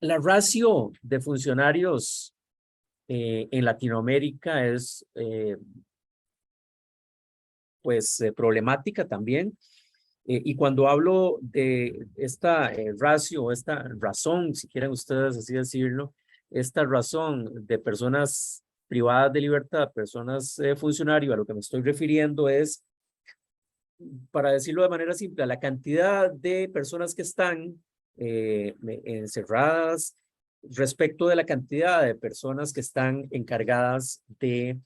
Speaker 3: La ratio de funcionarios en Latinoamérica es problemática también. Y cuando hablo de esta ratio, esta razón, si quieren ustedes así decirlo, esta razón de personas privadas de libertad, personas funcionarios, a lo que me estoy refiriendo es, para decirlo de manera simple, a la cantidad de personas que están encerradas respecto de la cantidad de personas que están encargadas de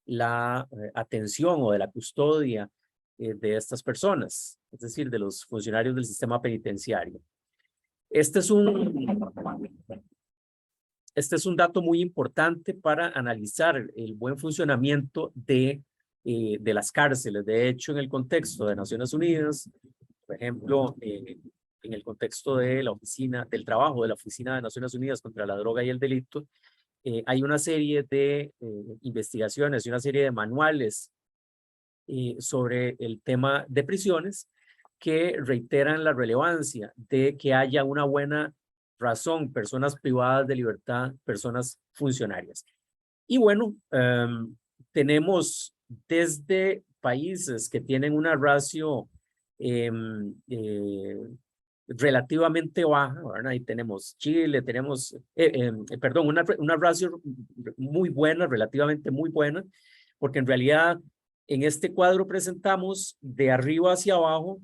Speaker 3: la atención o de la custodia de estas personas, es decir, de los funcionarios del sistema penitenciario. Este es un dato muy importante para analizar el buen funcionamiento de las cárceles. De hecho, en el contexto de Naciones Unidas, por ejemplo, en el contexto de del trabajo de la Oficina de Naciones Unidas contra la Droga y el Delito, hay una serie de investigaciones y una serie de manuales sobre el tema de prisiones que reiteran la relevancia de que haya una buena razón, personas privadas de libertad, personas funcionarias. Y bueno, tenemos desde países que tienen una ratio relativamente baja, ¿verdad? Ahí tenemos Chile, tenemos, perdón, una ratio muy buena, relativamente muy buena, porque en realidad en este cuadro presentamos de arriba hacia abajo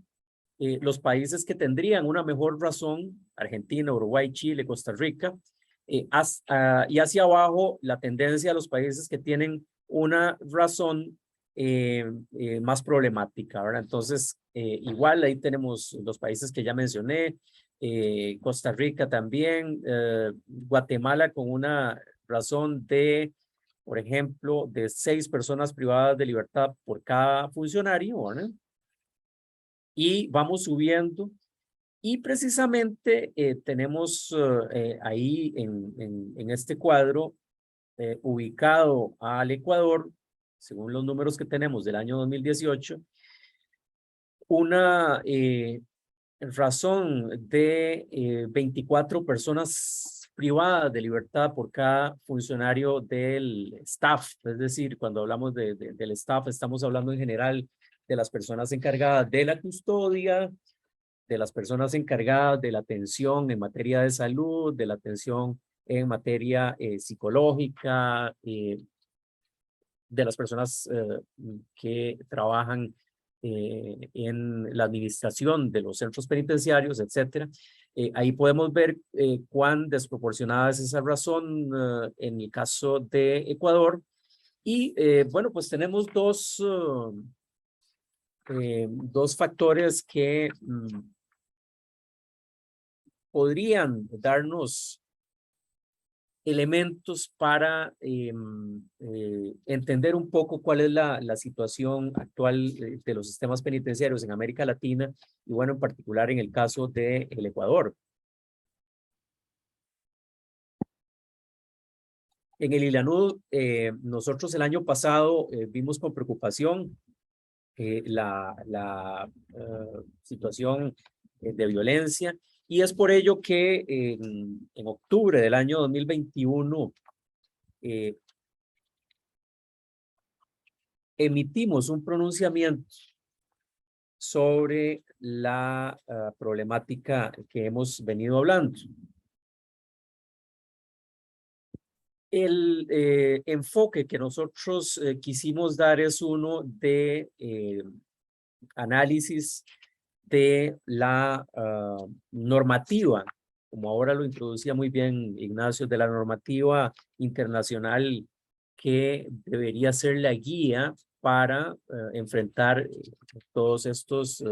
Speaker 3: los países que tendrían una mejor razón, Argentina, Uruguay, Chile, Costa Rica, y hacia abajo la tendencia de los países que tienen una razón más problemática, ¿verdad? Entonces, igual ahí tenemos los países que ya mencioné, Costa Rica también, Guatemala con una razón de, por ejemplo, de 6 personas privadas de libertad por cada funcionario, ¿verdad? Y vamos subiendo. Y precisamente tenemos ahí en este cuadro ubicado al Ecuador, según los números que tenemos del año 2018, una razón de 24 personas privadas de libertad por cada funcionario del staff. Es decir, cuando hablamos del staff, estamos hablando en general de las personas encargadas de la custodia, de las personas encargadas de la atención en materia de salud, de la atención en materia psicológica, de las personas que trabajan en la administración de los centros penitenciarios, etcétera. Ahí podemos ver cuán desproporcionada es esa razón en el caso de Ecuador. Y bueno, pues tenemos dos factores que podrían darnos elementos para entender un poco cuál es la situación actual de los sistemas penitenciarios en América Latina y bueno, en particular en el caso del Ecuador. En el ILANUD, nosotros el año pasado vimos con preocupación la situación de violencia. Y es por ello que en octubre del año 2021 emitimos un pronunciamiento sobre la problemática que hemos venido hablando. El enfoque que nosotros quisimos dar es uno de análisis de la normativa, como ahora lo introducía muy bien Ignacio, de la normativa internacional que debería ser la guía para enfrentar todas estas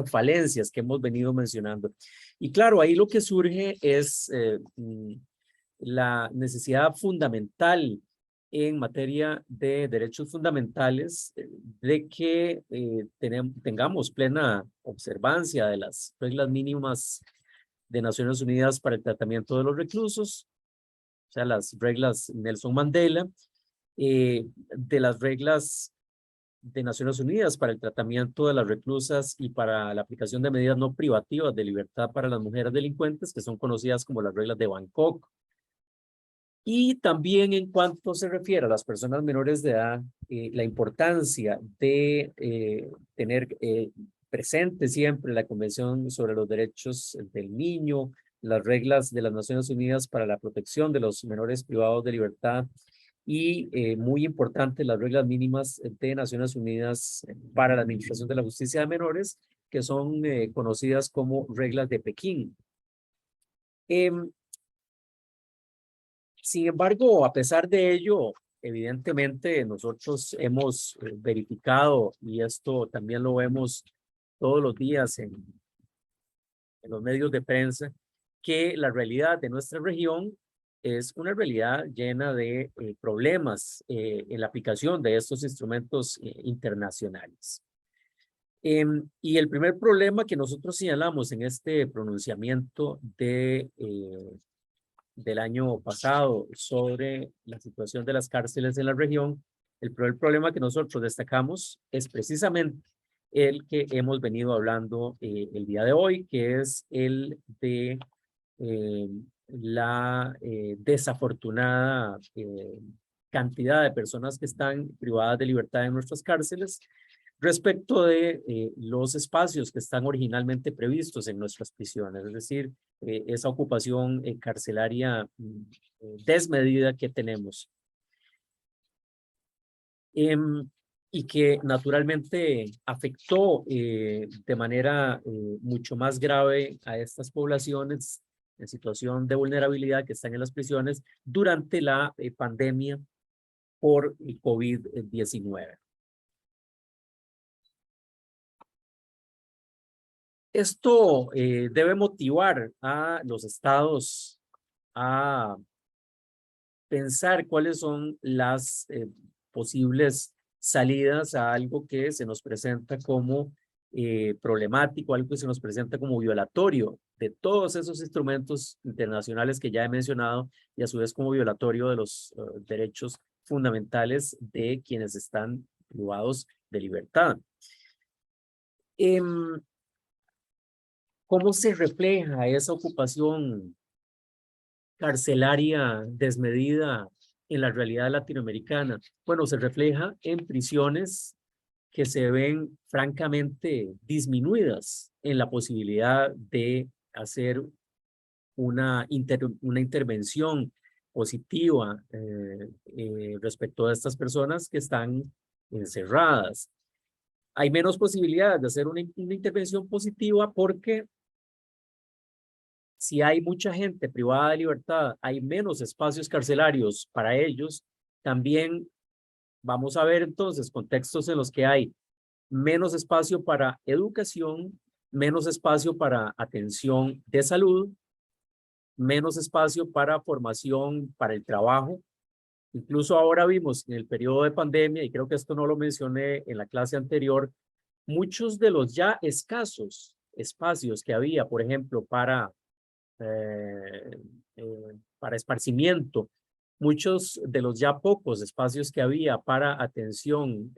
Speaker 3: falencias que hemos venido mencionando. Y claro, ahí lo que surge es la necesidad fundamental en materia de derechos fundamentales, de que tengamos plena observancia de las reglas mínimas de Naciones Unidas para el tratamiento de los reclusos, o sea, las reglas Nelson Mandela, de las reglas de Naciones Unidas para el tratamiento de las reclusas y para la aplicación de medidas no privativas de libertad para las mujeres delincuentes, que son conocidas como las reglas de Bangkok. Y también en cuanto se refiere a las personas menores de edad, la importancia de tener presente siempre la Convención sobre los Derechos del Niño, las reglas de las Naciones Unidas para la protección de los menores privados de libertad y muy importante las reglas mínimas de Naciones Unidas para la administración de la justicia de menores, que son conocidas como reglas de Pekín. Sin embargo, a pesar de ello, evidentemente nosotros hemos verificado, y esto también lo vemos todos los días en los medios de prensa, que la realidad de nuestra región es una realidad llena de problemas en la aplicación de estos instrumentos internacionales. Y el primer problema que nosotros señalamos en este pronunciamiento del año pasado sobre la situación de las cárceles en la región, el problema que nosotros destacamos es precisamente el que hemos venido hablando el día de hoy, que es el de la desafortunada cantidad de personas que están privadas de libertad en nuestras cárceles respecto de los espacios que están originalmente previstos en nuestras prisiones, es decir, esa ocupación carcelaria desmedida que tenemos. Y que naturalmente afectó de manera mucho más grave a estas poblaciones en situación de vulnerabilidad que están en las prisiones durante la pandemia por el COVID-19. Esto debe motivar a los estados a pensar cuáles son las posibles salidas a algo que se nos presenta como problemático, algo que se nos presenta como violatorio de todos esos instrumentos internacionales que ya he mencionado y a su vez como violatorio de los derechos fundamentales de quienes están privados de libertad. ¿Cómo se refleja esa ocupación carcelaria desmedida en la realidad latinoamericana? Bueno, se refleja en prisiones que se ven francamente disminuidas en la posibilidad de hacer una intervención positiva respecto a estas personas que están encerradas. Hay menos posibilidades de hacer una intervención positiva porque si hay mucha gente privada de libertad, hay menos espacios carcelarios para ellos. También vamos a ver entonces contextos en los que hay menos espacio para educación, menos espacio para atención de salud, menos espacio para formación, para el trabajo. Incluso ahora vimos en el periodo de pandemia, y creo que esto no lo mencioné en la clase anterior, muchos de los ya escasos espacios que había, por ejemplo, para esparcimiento, muchos de los ya pocos espacios que había para atención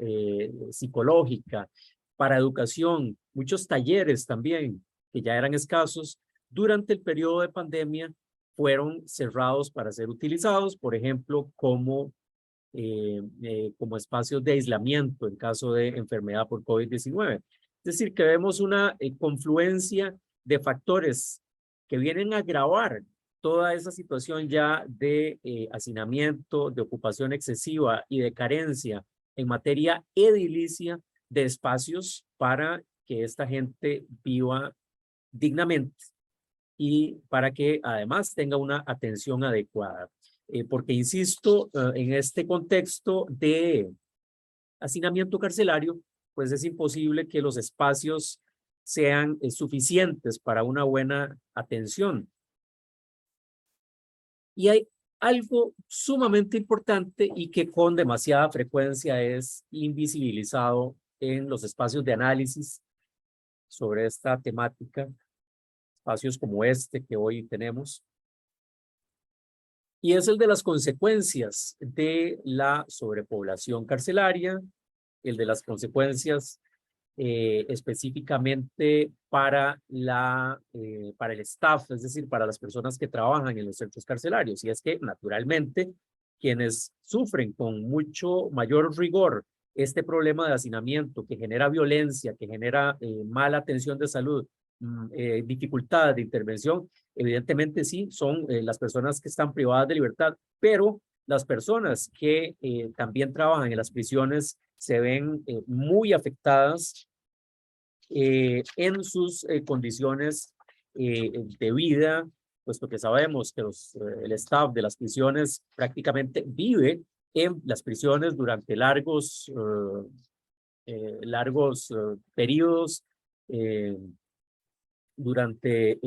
Speaker 3: psicológica, para educación, muchos talleres también que ya eran escasos, durante el periodo de pandemia fueron cerrados para ser utilizados, por ejemplo, como espacios de aislamiento en caso de enfermedad por COVID-19. Es decir, que vemos una confluencia de factores que vienen a agravar toda esa situación ya de hacinamiento, de ocupación excesiva y de carencia en materia edilicia de espacios para que esta gente viva dignamente y para que además tenga una atención adecuada. Porque insisto, en este contexto de hacinamiento carcelario, pues es imposible que los espacios sean suficientes para una buena atención. Y hay algo sumamente importante y que con demasiada frecuencia es invisibilizado en los espacios de análisis sobre esta temática, espacios como este que hoy tenemos, y es el de las consecuencias de la sobrepoblación carcelaria, el de las consecuencias específicamente para el staff, es decir, para las personas que trabajan en los centros carcelarios. Y es que, naturalmente, quienes sufren con mucho mayor rigor este problema de hacinamiento que genera violencia, que genera mala atención de salud, dificultades de intervención, evidentemente sí, son las personas que están privadas de libertad, pero las personas que también trabajan en las prisiones se ven muy afectadas en sus condiciones de vida, puesto que sabemos que el staff de las prisiones prácticamente vive en las prisiones durante largos periodos, durante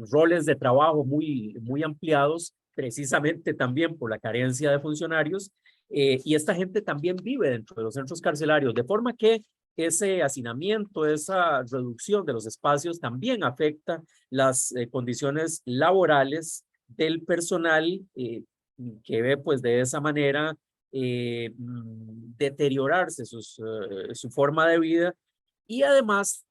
Speaker 3: roles de trabajo muy ampliados, precisamente también por la carencia de funcionarios, y esta gente también vive dentro de los centros carcelarios, de forma que ese hacinamiento, esa reducción de los espacios también afecta las condiciones laborales del personal que ve pues de esa manera deteriorarse su forma de vida, y además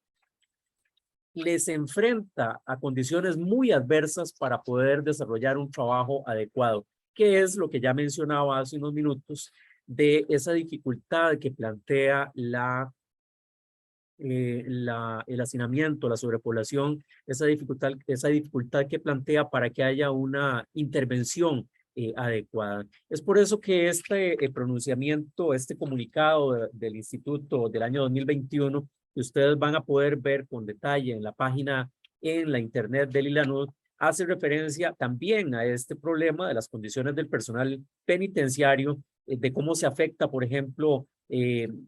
Speaker 3: les enfrenta a condiciones muy adversas para poder desarrollar un trabajo adecuado, que es lo que ya mencionaba hace unos minutos, de esa dificultad que plantea el hacinamiento, la sobrepoblación, esa dificultad que plantea para que haya una intervención adecuada. Es por eso que este pronunciamiento, este comunicado del Instituto del año 2021, que ustedes van a poder ver con detalle en la página, en la internet del ILANUD, hace referencia también a este problema de las condiciones del personal penitenciario, de cómo se afecta, por ejemplo,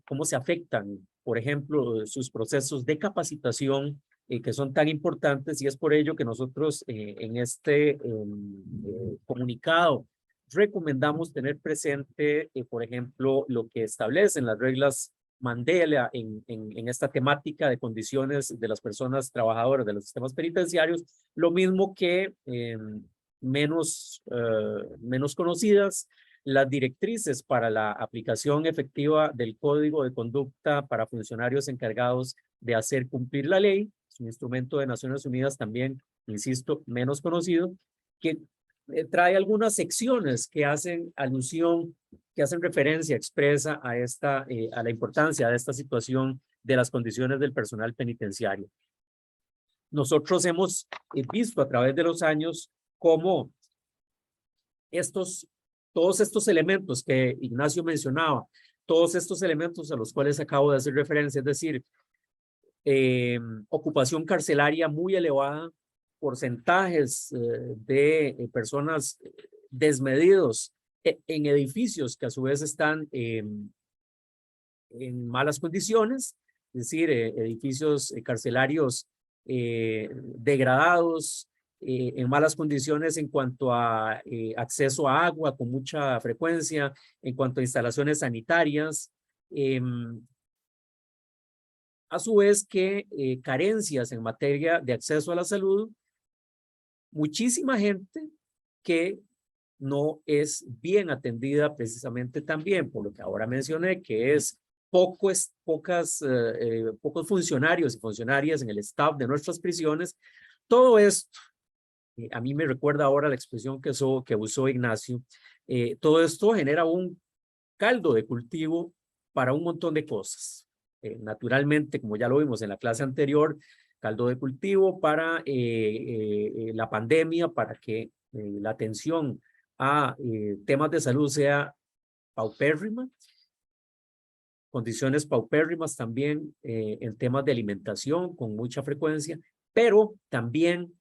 Speaker 3: cómo se afectan, por ejemplo, sus procesos de capacitación que son tan importantes, y es por ello que nosotros en este comunicado recomendamos tener presente, por ejemplo, lo que establecen las reglas Mandela en esta temática de condiciones de las personas trabajadoras de los sistemas penitenciarios, lo mismo que menos conocidas, las directrices para la aplicación efectiva del Código de Conducta para funcionarios encargados de hacer cumplir la ley. Es un instrumento de Naciones Unidas también, insisto, menos conocido. que trae algunas secciones que hacen alusión, que hacen referencia expresa a, a la importancia de esta situación de las condiciones del personal penitenciario. Nosotros hemos visto a través de los años cómo todos estos elementos que Ignacio mencionaba, todos estos elementos a los cuales acabo de hacer referencia, es decir, ocupación carcelaria muy elevada, porcentajes de personas desmedidos en edificios que a su vez están en malas condiciones, es decir, edificios carcelarios degradados, en malas condiciones en cuanto a acceso a agua con mucha frecuencia, en cuanto a instalaciones sanitarias, a su vez que carencias en materia de acceso a la salud, muchísima gente que no es bien atendida precisamente también, por lo que ahora mencioné, que es pocos funcionarios y funcionarias en el staff de nuestras prisiones. Todo esto, a mí me recuerda ahora la expresión que usó Ignacio, todo esto genera un caldo de cultivo para un montón de cosas. Naturalmente, como ya lo vimos en la clase anterior, caldo de cultivo para la pandemia, para que la atención a temas de salud sea paupérrima, condiciones paupérrimas también en temas de alimentación con mucha frecuencia, pero también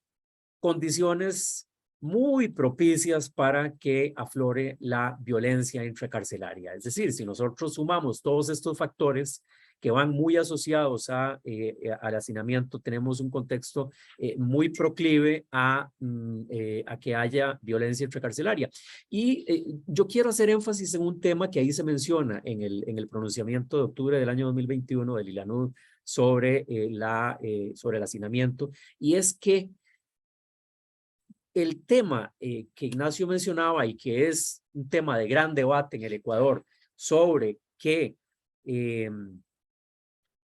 Speaker 3: condiciones muy propicias para que aflore la violencia intracarcelaria. Es decir, si nosotros sumamos todos estos factores que van muy asociados al hacinamiento, tenemos un contexto muy proclive a que haya violencia intracarcelaria. Y yo quiero hacer énfasis en un tema que ahí se menciona en el pronunciamiento de octubre del año 2021 del ILANUD sobre el hacinamiento, y es que el tema que Ignacio mencionaba y que es un tema de gran debate en el Ecuador sobre qué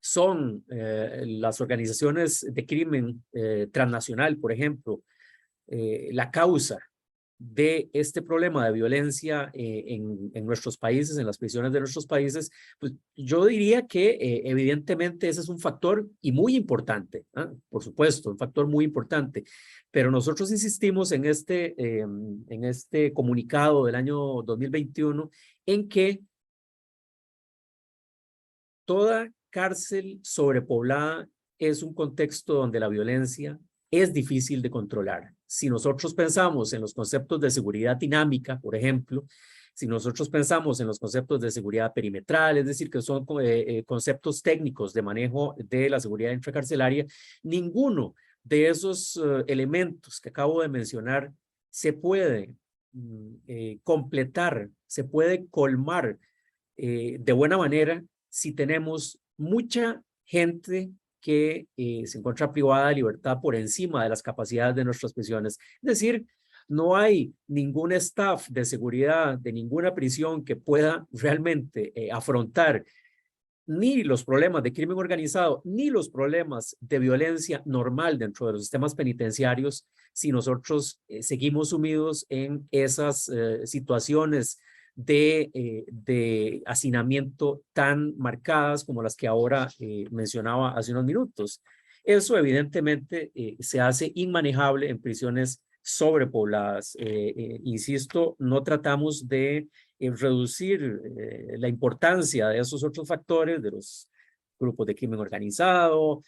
Speaker 3: son las organizaciones de crimen transnacional, por ejemplo, la causa de este problema de violencia en nuestros países, en las prisiones de nuestros países, pues yo diría que evidentemente ese es un factor y muy importante, por supuesto, un factor muy importante, pero nosotros insistimos en este comunicado del año 2021 en que toda cárcel sobrepoblada es un contexto donde la violencia es difícil de controlar. Si nosotros pensamos en los conceptos de seguridad dinámica, por ejemplo, si nosotros pensamos en los conceptos de seguridad perimetral, es decir, que son conceptos técnicos de manejo de la seguridad intracarcelaria, ninguno de esos elementos que acabo de mencionar se puede completar, se puede colmar de buena manera si tenemos mucha gente que se encuentra privada de libertad por encima de las capacidades de nuestras prisiones. Es decir, no hay ningún staff de seguridad de ninguna prisión que pueda realmente afrontar ni los problemas de crimen organizado, ni los problemas de violencia normal dentro de los sistemas penitenciarios si nosotros seguimos sumidos en esas situaciones de hacinamiento tan marcadas como las que ahora mencionaba hace unos minutos. Eso evidentemente se hace inmanejable en prisiones sobrepobladas. Insisto, no tratamos de reducir la importancia de esos otros factores, de los grupos de crimen organizado,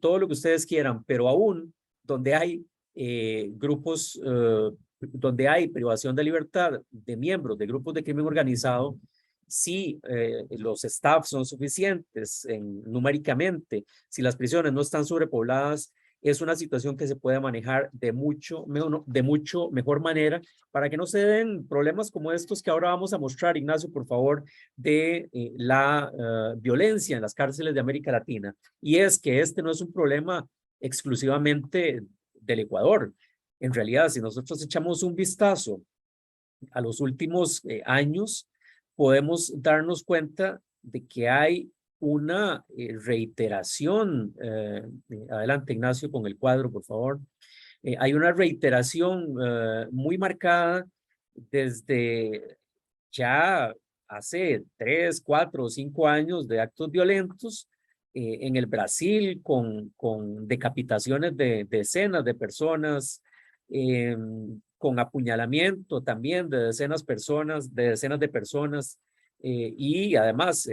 Speaker 3: todo lo que ustedes quieran, pero aún donde hay grupos donde hay privación de libertad de miembros de grupos de crimen organizado, si los staff son suficientes numéricamente, si las prisiones no están sobrepobladas, es una situación que se puede manejar de mucho mejor manera para que no se den problemas como estos que ahora vamos a mostrar, Ignacio, por favor, de la violencia en las cárceles de América Latina. Y es que este no es un problema exclusivamente del Ecuador. En realidad, si nosotros echamos un vistazo a los últimos años, podemos darnos cuenta de que hay una reiteración. Adelante, Ignacio, con el cuadro, por favor. Hay una reiteración muy marcada desde ya hace 3, 4 o 5 años de actos violentos en el Brasil con decapitaciones de decenas de personas, con apuñalamiento también de decenas de personas y además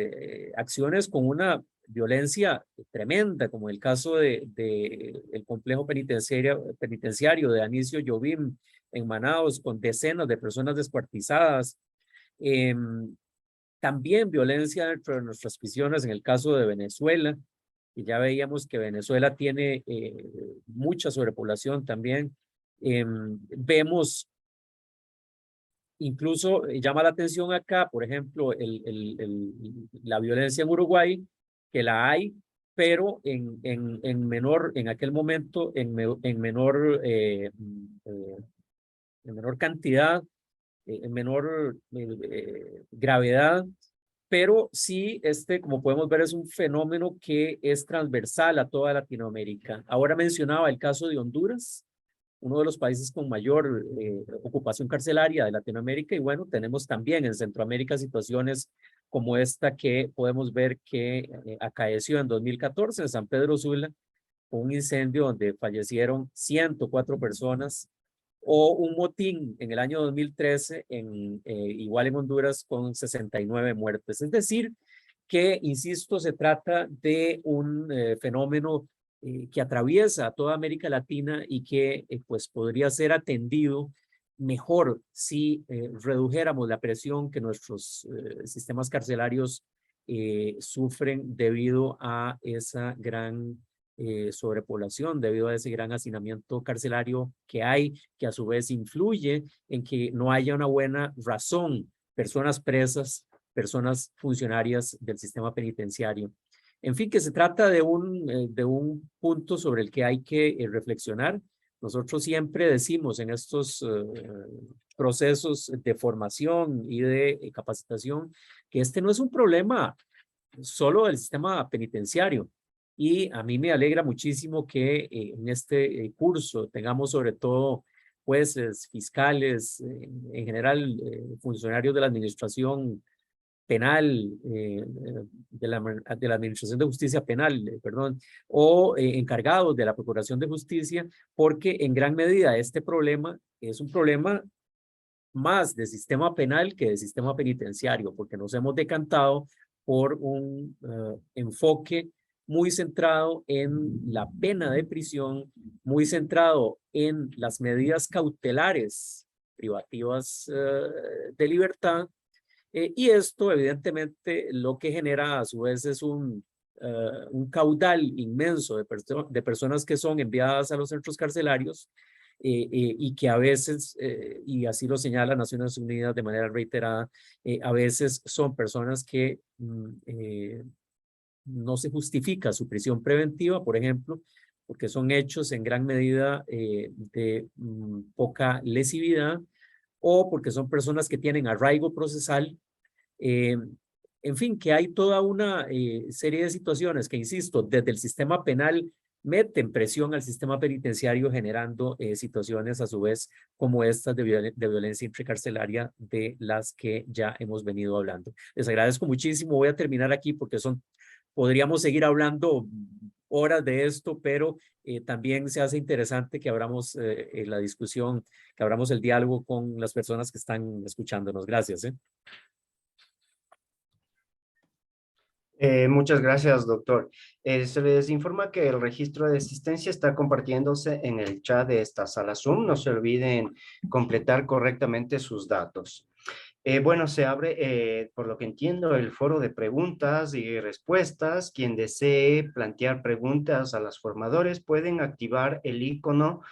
Speaker 3: acciones con una violencia tremenda, como el caso de el complejo penitenciario de Anicio Jobim en Manaos, con decenas de personas descuartizadas. También violencia dentro de nuestras prisiones en el caso de Venezuela, y ya veíamos que Venezuela tiene mucha sobrepoblación también. Vemos incluso, llama la atención acá, por ejemplo, la violencia en Uruguay, que la hay, pero en aquel momento, en menor cantidad, en menor gravedad, pero sí, como podemos ver, es un fenómeno que es transversal a toda Latinoamérica. Ahora mencionaba el caso de Honduras, uno de los países con mayor ocupación carcelaria de Latinoamérica, y bueno, tenemos también en Centroamérica situaciones como esta que podemos ver que acaeció en 2014 en San Pedro Sula, con un incendio donde fallecieron 104 personas, o un motín en el año 2013, igual en Honduras, con 69 muertes. Es decir, que, insisto, se trata de un fenómeno que atraviesa a toda América Latina y que pues podría ser atendido mejor si redujéramos la presión que nuestros sistemas carcelarios sufren debido a esa gran sobrepoblación, debido a ese gran hacinamiento carcelario que hay, que a su vez influye en que no haya una buena razón, personas presas, personas funcionarias del sistema penitenciario. En fin, que se trata de un punto sobre el que hay que reflexionar. Nosotros siempre decimos en estos procesos de formación y de capacitación que este no es un problema solo del sistema penitenciario. Y a mí me alegra muchísimo que en este curso tengamos sobre todo jueces, fiscales, en general funcionarios de la administración penal, de la Administración de Justicia Penal, perdón, o encargados de la Procuración de Justicia, porque en gran medida este problema es un problema más de sistema penal que de sistema penitenciario, porque nos hemos decantado por un enfoque muy centrado en la pena de prisión, muy centrado en las medidas cautelares privativas de libertad, y esto evidentemente lo que genera a su vez es un caudal inmenso de personas que son enviadas a los centros carcelarios y que a veces, y así lo señala Naciones Unidas de manera reiterada, a veces son personas que no se justifica su prisión preventiva, por ejemplo, porque son hechos en gran medida de poca lesividad, o porque son personas que tienen arraigo procesal. En fin, que hay toda una serie de situaciones que, insisto, desde el sistema penal meten presión al sistema penitenciario, generando situaciones a su vez como estas de violencia intracarcelaria de las que ya hemos venido hablando. Les agradezco muchísimo. Voy a terminar aquí porque podríamos seguir hablando horas de esto, pero también se hace interesante que abramos la discusión, que abramos el diálogo con las personas que están escuchándonos. Gracias.
Speaker 1: Muchas gracias, doctor. Se les informa que el registro de asistencia está compartiéndose en el chat de esta sala Zoom. No se olviden completar correctamente sus datos. Bueno, se abre, por lo que entiendo, el foro de preguntas y respuestas. Quien desee plantear preguntas a los formadores pueden activar el icono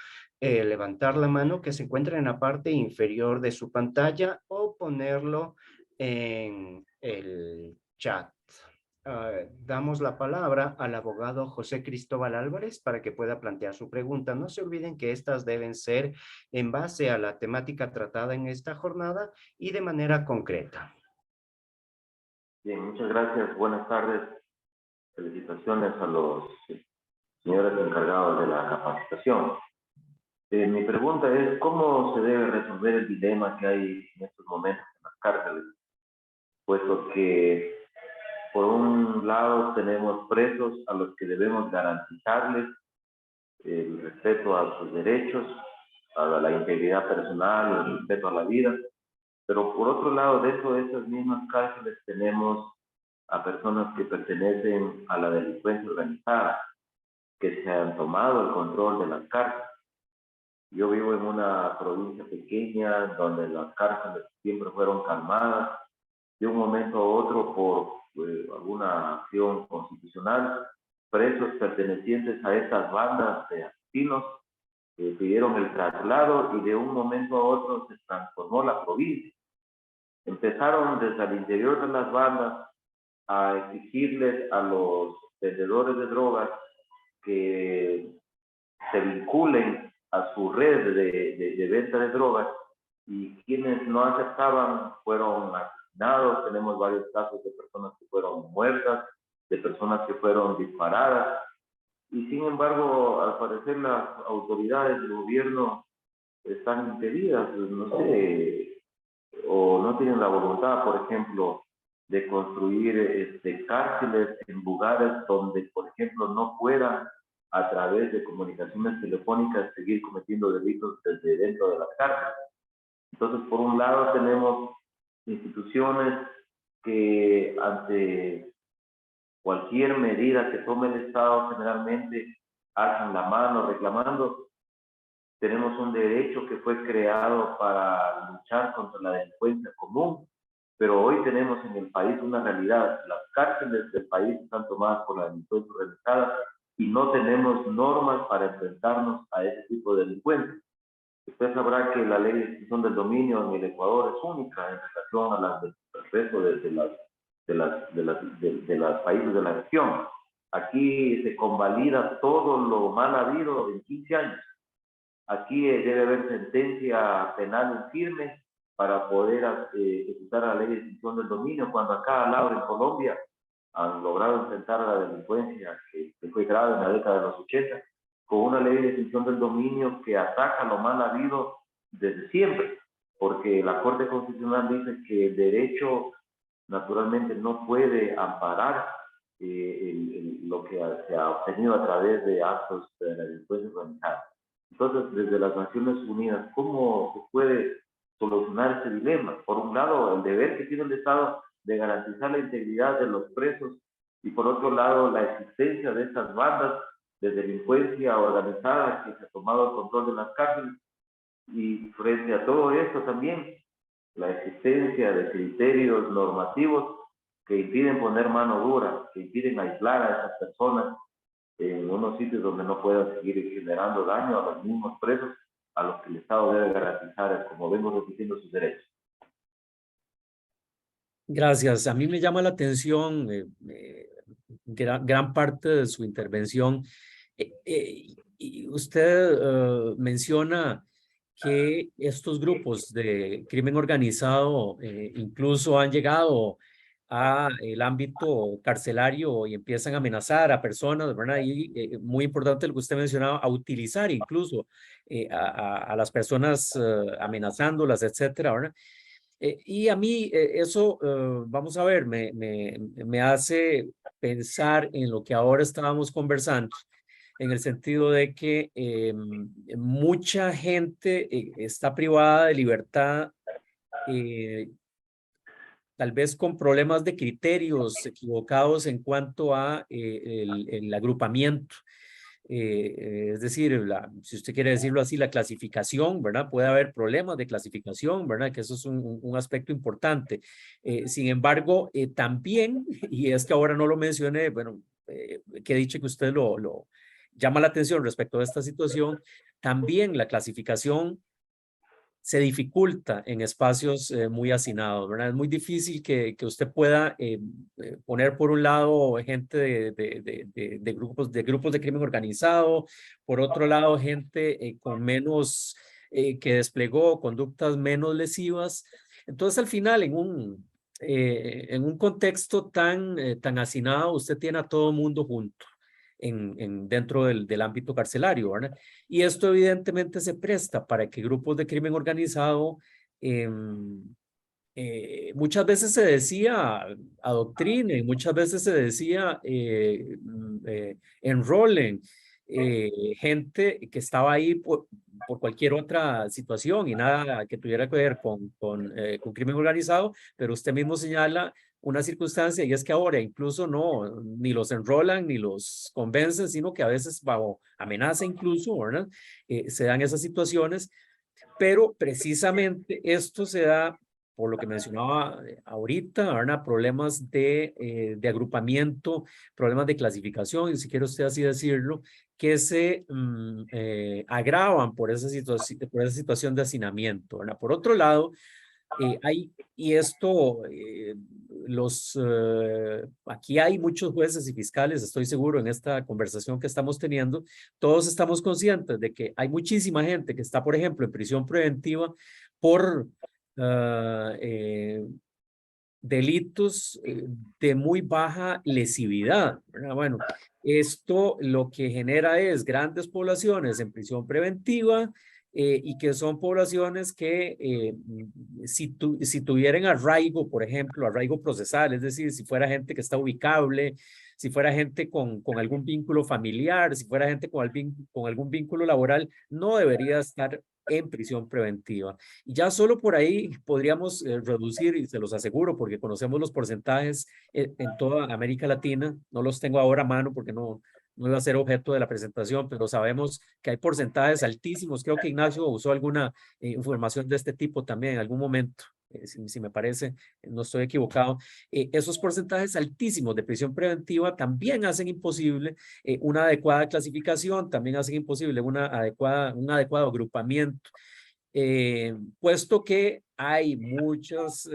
Speaker 1: levantar la mano que se encuentra en la parte inferior de su pantalla o ponerlo en el chat. Damos la palabra al abogado José Cristóbal Álvarez para que pueda plantear su pregunta. No se olviden que estas deben ser en base a la temática tratada en esta jornada y de manera concreta.
Speaker 4: Bien, muchas gracias. Buenas tardes. Felicitaciones a los señores encargados de la capacitación. Mi pregunta es, ¿cómo se debe resolver el dilema que hay en estos momentos en las cárceles? Puesto que, por un lado, tenemos presos a los que debemos garantizarles el respeto a sus derechos, a la integridad personal, el respeto a la vida, pero por otro lado, dentro de esas mismas cárceles tenemos a personas que pertenecen a la delincuencia organizada, que se han tomado el control de las cárceles. Yo vivo en una provincia pequeña donde las cárceles siempre fueron calmadas. De un momento a otro, por alguna acción constitucional, presos pertenecientes a estas bandas de asesinos pidieron el traslado y de un momento a otro se transformó la provincia. Empezaron desde el interior de las bandas a exigirles a los vendedores de drogas que se vinculen a su red de venta de drogas, y quienes no aceptaban fueron asesinados. Tenemos varios casos de personas que fueron muertas, de personas que fueron disparadas, y sin embargo, al parecer las autoridades del gobierno están impedidas, no sé, o no tienen la voluntad, por ejemplo, de construir cárceles en lugares donde, por ejemplo, no puedan, a través de comunicaciones telefónicas, seguir cometiendo delitos desde dentro de las cárceles. Entonces, por un lado, tenemos instituciones que, ante cualquier medida que tome el Estado, generalmente alzan la mano reclamando. Tenemos un derecho que fue creado para luchar contra la delincuencia común, pero hoy tenemos en el país una realidad. Las cárceles del país están tomadas por la delincuencia organizada y no tenemos normas para enfrentarnos a ese tipo de delincuencia. Usted sabrá que la ley de extinción del dominio en el Ecuador es única en relación a las del resto de los países de la región. Aquí se convalida todo lo mal habido en 15 años. Aquí debe haber sentencia penal en firme para poder ejecutar la ley de extinción del dominio, cuando acá al lado en Colombia han logrado enfrentar a la delincuencia que fue grave en la década de los 80, con una ley de extinción del dominio que ataca lo mal habido desde siempre, porque la Corte Constitucional dice que el derecho naturalmente no puede amparar lo que se ha obtenido a través de actos de la delincuencia organizada. Entonces, desde las Naciones Unidas, ¿cómo se puede solucionar este dilema? Por un lado, el deber que tiene el Estado de garantizar la integridad de los presos, y por otro lado, la existencia de estas bandas de delincuencia organizada que se ha tomado el control de las cárceles, y frente a todo esto también la existencia de criterios normativos que impiden poner mano dura, que impiden aislar a esas personas en unos sitios donde no puedan seguir generando daño a los mismos presos, a los que el Estado debe garantizar, como vengo repitiendo, sus derechos.
Speaker 3: Gracias. A mí me llama la atención gran parte de su intervención. Y usted menciona que estos grupos de crimen organizado incluso han llegado a el ámbito carcelario y empiezan a amenazar a personas, ¿verdad? Y muy importante lo que usted mencionaba, a utilizar incluso a las personas amenazándolas, etcétera, ¿verdad? Y a mí eso, vamos a ver, me hace pensar en lo que ahora estábamos conversando, en el sentido de que mucha gente está privada de libertad, tal vez con problemas de criterios equivocados en cuanto a el agrupamiento. Es decir, si usted quiere decirlo así, la clasificación, ¿verdad? Puede haber problemas de clasificación, ¿verdad? Que eso es un aspecto importante. Sin embargo, también, y es que ahora no lo mencioné, bueno, que he dicho que usted lo llama la atención respecto a esta situación, también la clasificación se dificulta en espacios muy hacinados, ¿verdad? Es muy difícil que usted pueda poner por un lado gente de grupos de crimen organizado, por otro lado gente con menos, que desplegó conductas menos lesivas. Entonces al final en un contexto tan hacinado, usted tiene a todo mundo junto. dentro del ámbito carcelario, ¿verdad? Y esto evidentemente se presta para que grupos de crimen organizado muchas veces se decía adoctrinen, muchas veces se decía enrolen gente que estaba ahí por cualquier otra situación y nada que tuviera que ver con crimen organizado, pero usted mismo señala una circunstancia y es que ahora incluso no, ni los enrolan ni los convencen, sino que a veces bajo amenaza incluso, ¿verdad? Se dan esas situaciones, pero precisamente esto se da por lo que mencionaba ahorita, ¿verdad? Problemas de agrupamiento, problemas de clasificación, y si quiere usted así decirlo, que se agravan por esa situación de hacinamiento, ¿verdad? Por otro lado, y esto, aquí hay muchos jueces y fiscales, estoy seguro en esta conversación que estamos teniendo, todos estamos conscientes de que hay muchísima gente que está, por ejemplo, en prisión preventiva por delitos de muy baja lesividad, ¿verdad? Bueno, esto lo que genera es grandes poblaciones en prisión preventiva y que son poblaciones que si tuvieran arraigo, por ejemplo, arraigo procesal, es decir, si fuera gente que está ubicable, si fuera gente con algún vínculo familiar, si fuera gente con algún vínculo laboral, no debería estar en prisión preventiva. Y ya solo por ahí podríamos reducir, y se los aseguro, porque conocemos los porcentajes en toda América Latina. No los tengo ahora a mano porque no iba a ser objeto de la presentación, pero sabemos que hay porcentajes altísimos. Creo que Ignacio usó alguna información de este tipo también en algún momento. Si me parece, no estoy equivocado, esos porcentajes altísimos de prisión preventiva también hacen imposible una adecuada clasificación, también hacen imposible un adecuado agrupamiento, puesto que hay muchos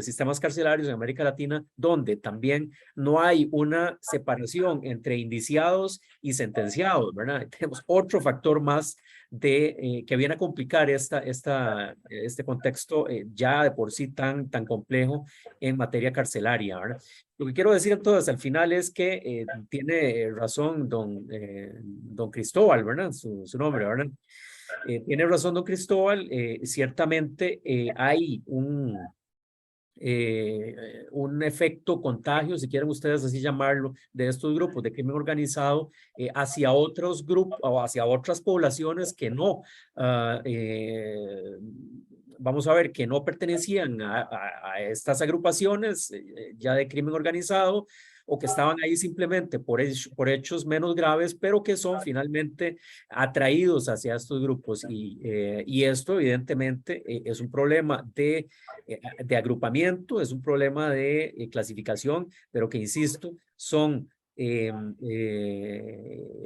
Speaker 3: sistemas carcelarios en América Latina donde también no hay una separación entre indiciados y sentenciados, ¿verdad? Tenemos otro factor más que viene a complicar este contexto ya de por sí tan complejo en materia carcelaria, ¿verdad? Lo que quiero decir entonces al final es que tiene razón don Cristóbal, ¿verdad? Su nombre, ¿verdad? Tiene razón don Cristóbal, ciertamente hay un efecto contagio, si quieren ustedes así llamarlo, de estos grupos de crimen organizado hacia otros grupos o hacia otras poblaciones que no, vamos a ver, que no pertenecían a estas agrupaciones ya de crimen organizado o que estaban ahí simplemente por hechos menos graves, pero que son finalmente atraídos hacia estos grupos. Y esto evidentemente es un problema de agrupamiento, es un problema de clasificación, pero que, insisto, son el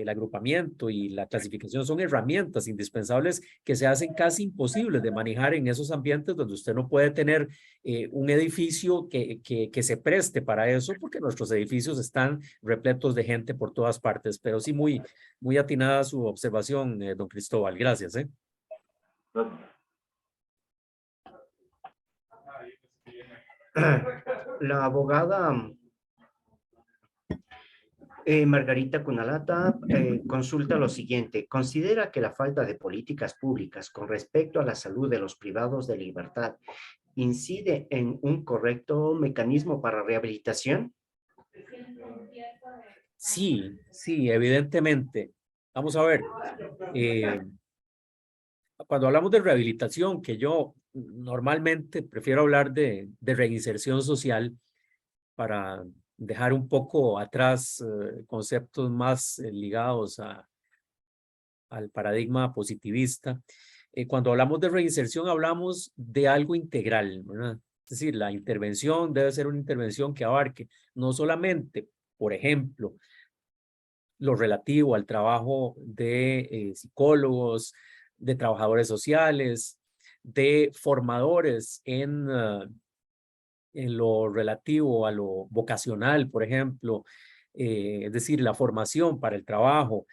Speaker 3: agrupamiento y la clasificación son herramientas indispensables que se hacen casi imposibles de manejar en esos ambientes donde usted no puede tener un edificio que se preste para eso, porque nuestros edificios están repletos de gente por todas partes. Pero sí, muy atinada su observación, don Cristóbal. Gracias.
Speaker 1: La abogada Margarita Cunalata consulta lo siguiente: ¿considera que la falta de políticas públicas con respecto a la salud de los privados de libertad incide en un correcto mecanismo para rehabilitación?
Speaker 3: Sí, evidentemente. Vamos a ver, cuando hablamos de rehabilitación, que yo normalmente prefiero hablar de reinserción social para dejar un poco atrás conceptos más ligados al paradigma positivista. Cuando hablamos de reinserción hablamos de algo integral, ¿verdad? Es decir, la intervención debe ser una intervención que abarque no solamente, por ejemplo, lo relativo al trabajo de psicólogos, de trabajadores sociales, de formadores en lo relativo a lo vocacional, por ejemplo, es decir, la formación para el trabajo,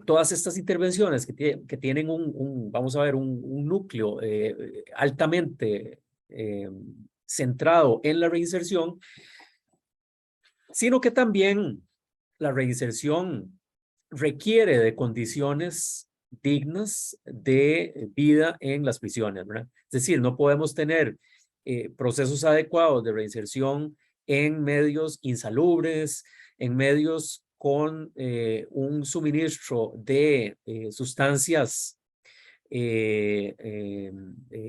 Speaker 3: todas estas intervenciones que tienen vamos a ver, un núcleo altamente centrado en la reinserción, sino que también la reinserción requiere de condiciones dignas de vida en las prisiones, ¿verdad? Es decir, no podemos tener procesos adecuados de reinserción en medios insalubres, en medios con un suministro de sustancias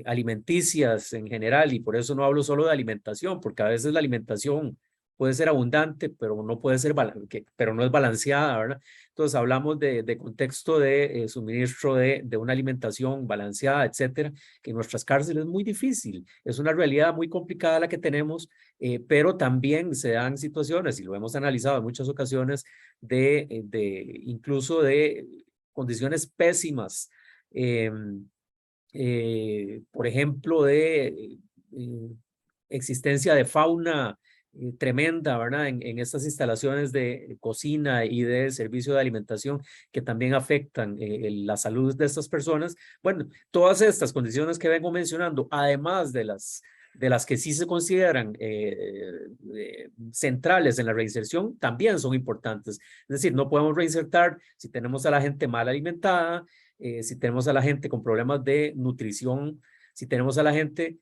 Speaker 3: alimenticias en general, y por eso no hablo solo de alimentación, porque a veces la alimentación puede ser abundante, pero no puede ser, pero no es balanceada, ¿verdad? Entonces hablamos de contexto de suministro de una alimentación balanceada, etcétera, que en nuestras cárceles es muy difícil. Es una realidad muy complicada la que tenemos, pero también se dan situaciones, y lo hemos analizado en muchas ocasiones, incluso de condiciones pésimas, por ejemplo, de existencia de fauna tremenda, ¿verdad? En estas instalaciones de cocina y de servicio de alimentación que también afectan la salud de estas personas. Bueno, todas estas condiciones que vengo mencionando, además de las que sí se consideran centrales en la reinserción, también son importantes. Es decir, no podemos reinsertar si tenemos a la gente mal alimentada, si tenemos a la gente con problemas de nutrición, si tenemos a la gente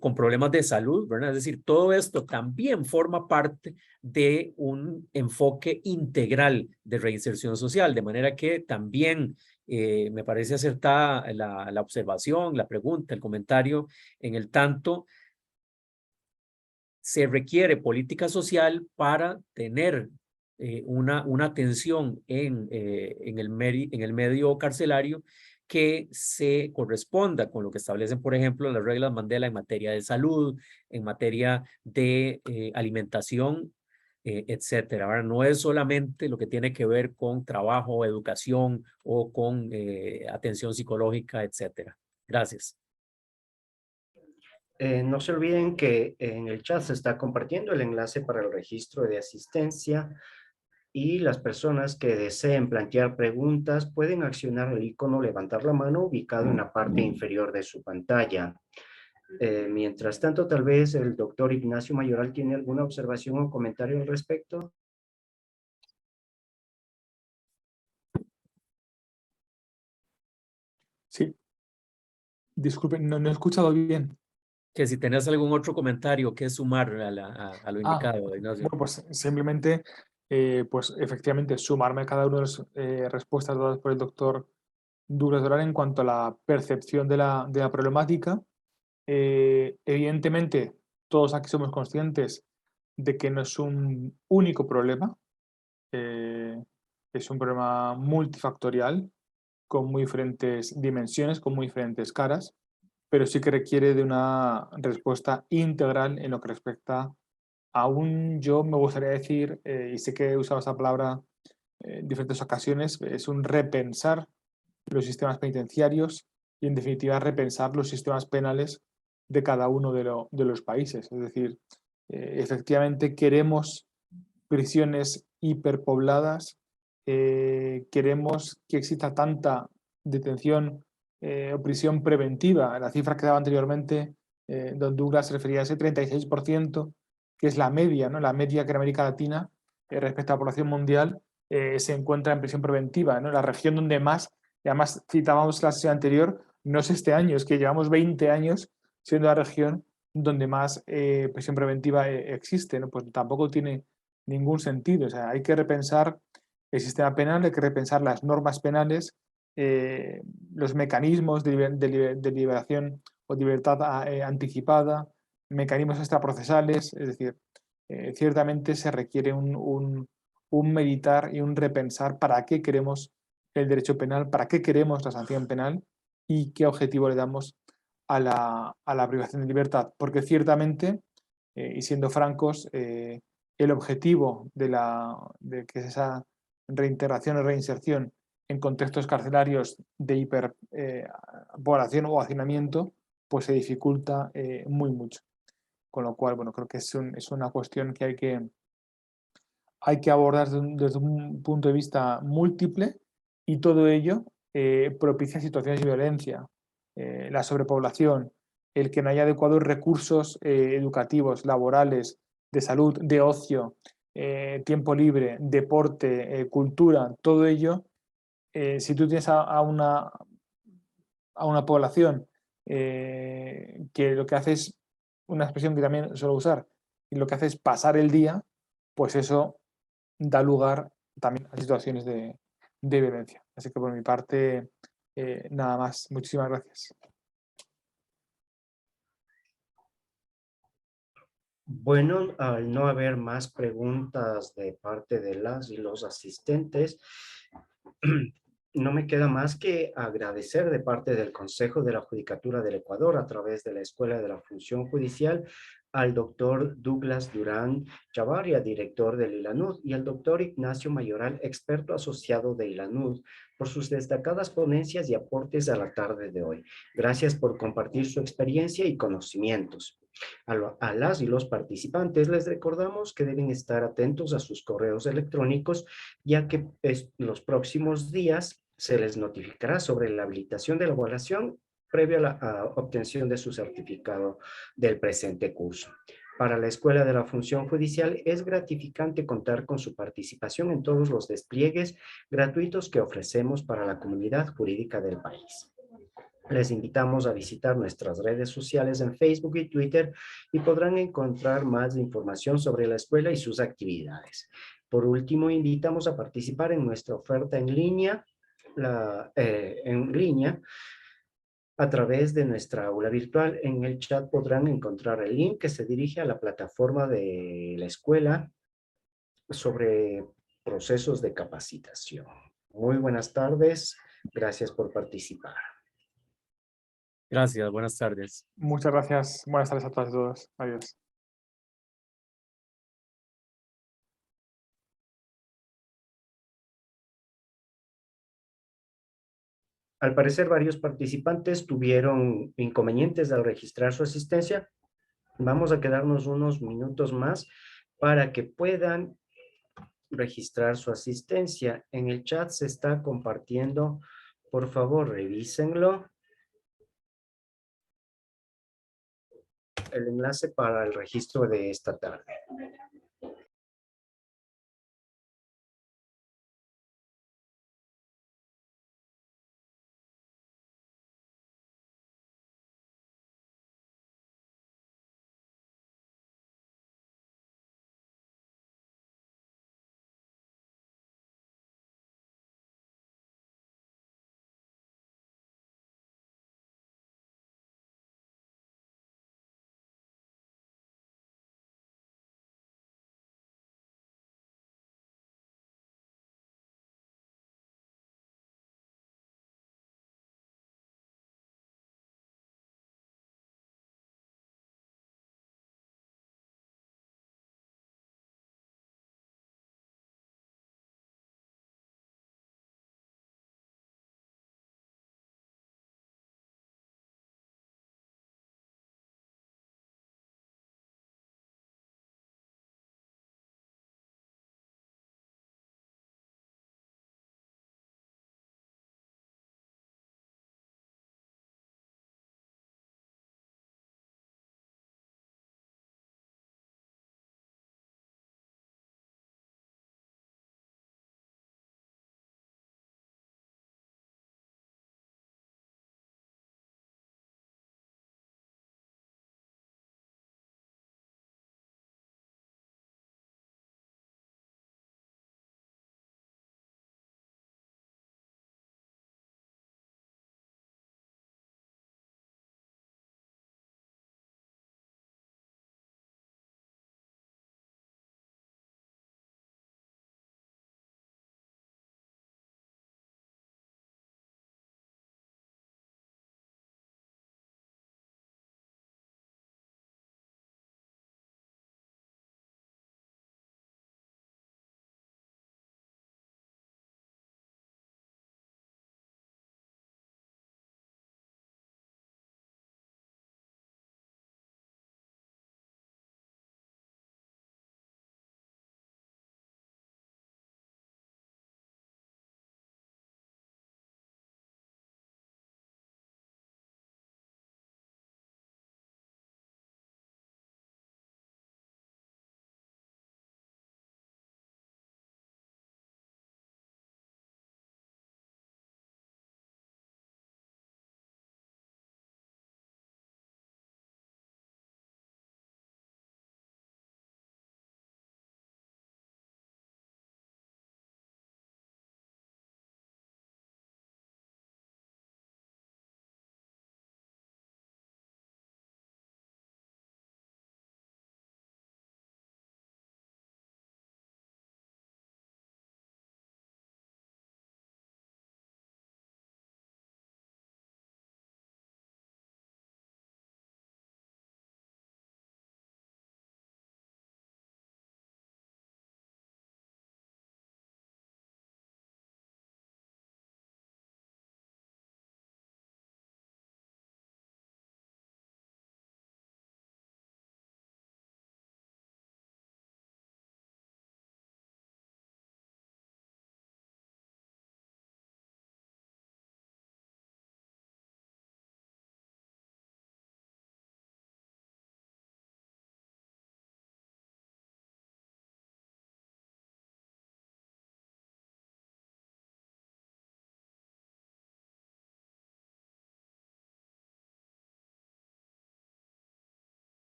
Speaker 3: con problemas de salud, ¿verdad? Es decir, todo esto también forma parte de un enfoque integral de reinserción social, de manera que también me parece acertada la observación, la pregunta, el comentario, en el tanto se requiere política social para tener una atención en el medio carcelario que se corresponda con lo que establecen, por ejemplo, las reglas Mandela en materia de salud, en materia de alimentación, etcétera. Ahora, no es solamente lo que tiene que ver con trabajo, educación o con atención psicológica, etcétera. Gracias.
Speaker 1: No se olviden que en el chat se está compartiendo el enlace para el registro de asistencia, y las personas que deseen plantear preguntas pueden accionar el icono levantar la mano ubicado en la parte inferior de su pantalla. Mientras tanto, tal vez el doctor Ignacio Mayoral tiene alguna observación o comentario al respecto.
Speaker 2: Sí. Disculpen, no he escuchado bien.
Speaker 3: Que si tenés algún otro comentario que sumar a lo indicado, Ignacio.
Speaker 2: Bueno, pues simplemente, pues efectivamente, sumarme a cada una de las respuestas dadas por el doctor Douglas Duran en cuanto a la percepción de la problemática. Evidentemente, todos aquí somos conscientes de que no es un único problema, es un problema multifactorial, con muy diferentes dimensiones, con muy diferentes caras, pero sí que requiere de una respuesta integral en lo que respecta a yo me gustaría decir, y sé que he usado esa palabra en diferentes ocasiones, es un repensar los sistemas penitenciarios y, en definitiva, repensar los sistemas penales de cada uno de los países. Es decir, efectivamente queremos prisiones hiperpobladas, queremos que exista tanta detención o prisión preventiva. La cifra que daba anteriormente, don Douglas se refería a ese 36%, que es la media, ¿no? La media que en América Latina, respecto a la población mundial, se encuentra en prisión preventiva, ¿no? La región donde más, y además citábamos la sesión anterior, no es este año, es que llevamos 20 años siendo la región donde más prisión preventiva existe, ¿no? Pues tampoco tiene ningún sentido. O sea, hay que repensar el sistema penal, hay que repensar las normas penales, los mecanismos de liberación o libertad anticipada, mecanismos extraprocesales. Es decir, ciertamente se requiere un meditar y un repensar para qué queremos el derecho penal, para qué queremos la sanción penal y qué objetivo le damos a la privación de libertad. Porque ciertamente, y siendo francos, el objetivo de que esa reintegración o reinserción en contextos carcelarios de hiperpoblación o hacinamiento, pues se dificulta muy mucho. Con lo cual, bueno, creo que es una cuestión que hay que abordar desde un punto de vista múltiple, y todo ello propicia situaciones de violencia, la sobrepoblación, el que no haya adecuados recursos educativos, laborales, de salud, de ocio, tiempo libre, deporte, cultura, todo ello, si tú tienes a una población que lo que hace es una expresión que también suelo usar, y lo que hace es pasar el día, pues eso da lugar también a situaciones de violencia. Así que por mi parte, nada más. Muchísimas gracias.
Speaker 1: Bueno, al no haber más preguntas de parte de las y los asistentes, no me queda más que agradecer de parte del Consejo de la Judicatura del Ecuador a través de la Escuela de la Función Judicial al doctor Douglas Durán Chavarria, director del ILANUD, y al doctor Ignacio Mayoral, experto asociado de ILANUD, por sus destacadas ponencias y aportes a la tarde de hoy. Gracias por compartir su experiencia y conocimientos. A las y los participantes les recordamos que deben estar atentos a sus correos electrónicos, ya que los próximos días se les notificará sobre la habilitación de la evaluación previo a la obtención de su certificado del presente curso. Para la Escuela de la Función Judicial es gratificante contar con su participación en todos los despliegues gratuitos que ofrecemos para la comunidad jurídica del país. Les invitamos a visitar nuestras redes sociales en Facebook y Twitter y podrán encontrar más información sobre la escuela y sus actividades. Por último, invitamos a participar en nuestra oferta en línea, a través de nuestra aula virtual. En el chat podrán encontrar el link que se dirige a la plataforma de la escuela sobre procesos de capacitación. Muy buenas tardes. Gracias por participar.
Speaker 3: Gracias, buenas tardes.
Speaker 2: Muchas gracias. Buenas tardes a todas y todos. Adiós.
Speaker 1: Al parecer, varios participantes tuvieron inconvenientes al registrar su asistencia. Vamos a quedarnos unos minutos más para que puedan registrar su asistencia. En el chat se está compartiendo. Por favor, revísenlo. El enlace para el registro de esta tarde.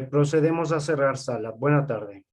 Speaker 1: Procedemos a cerrar sala. Buena tarde.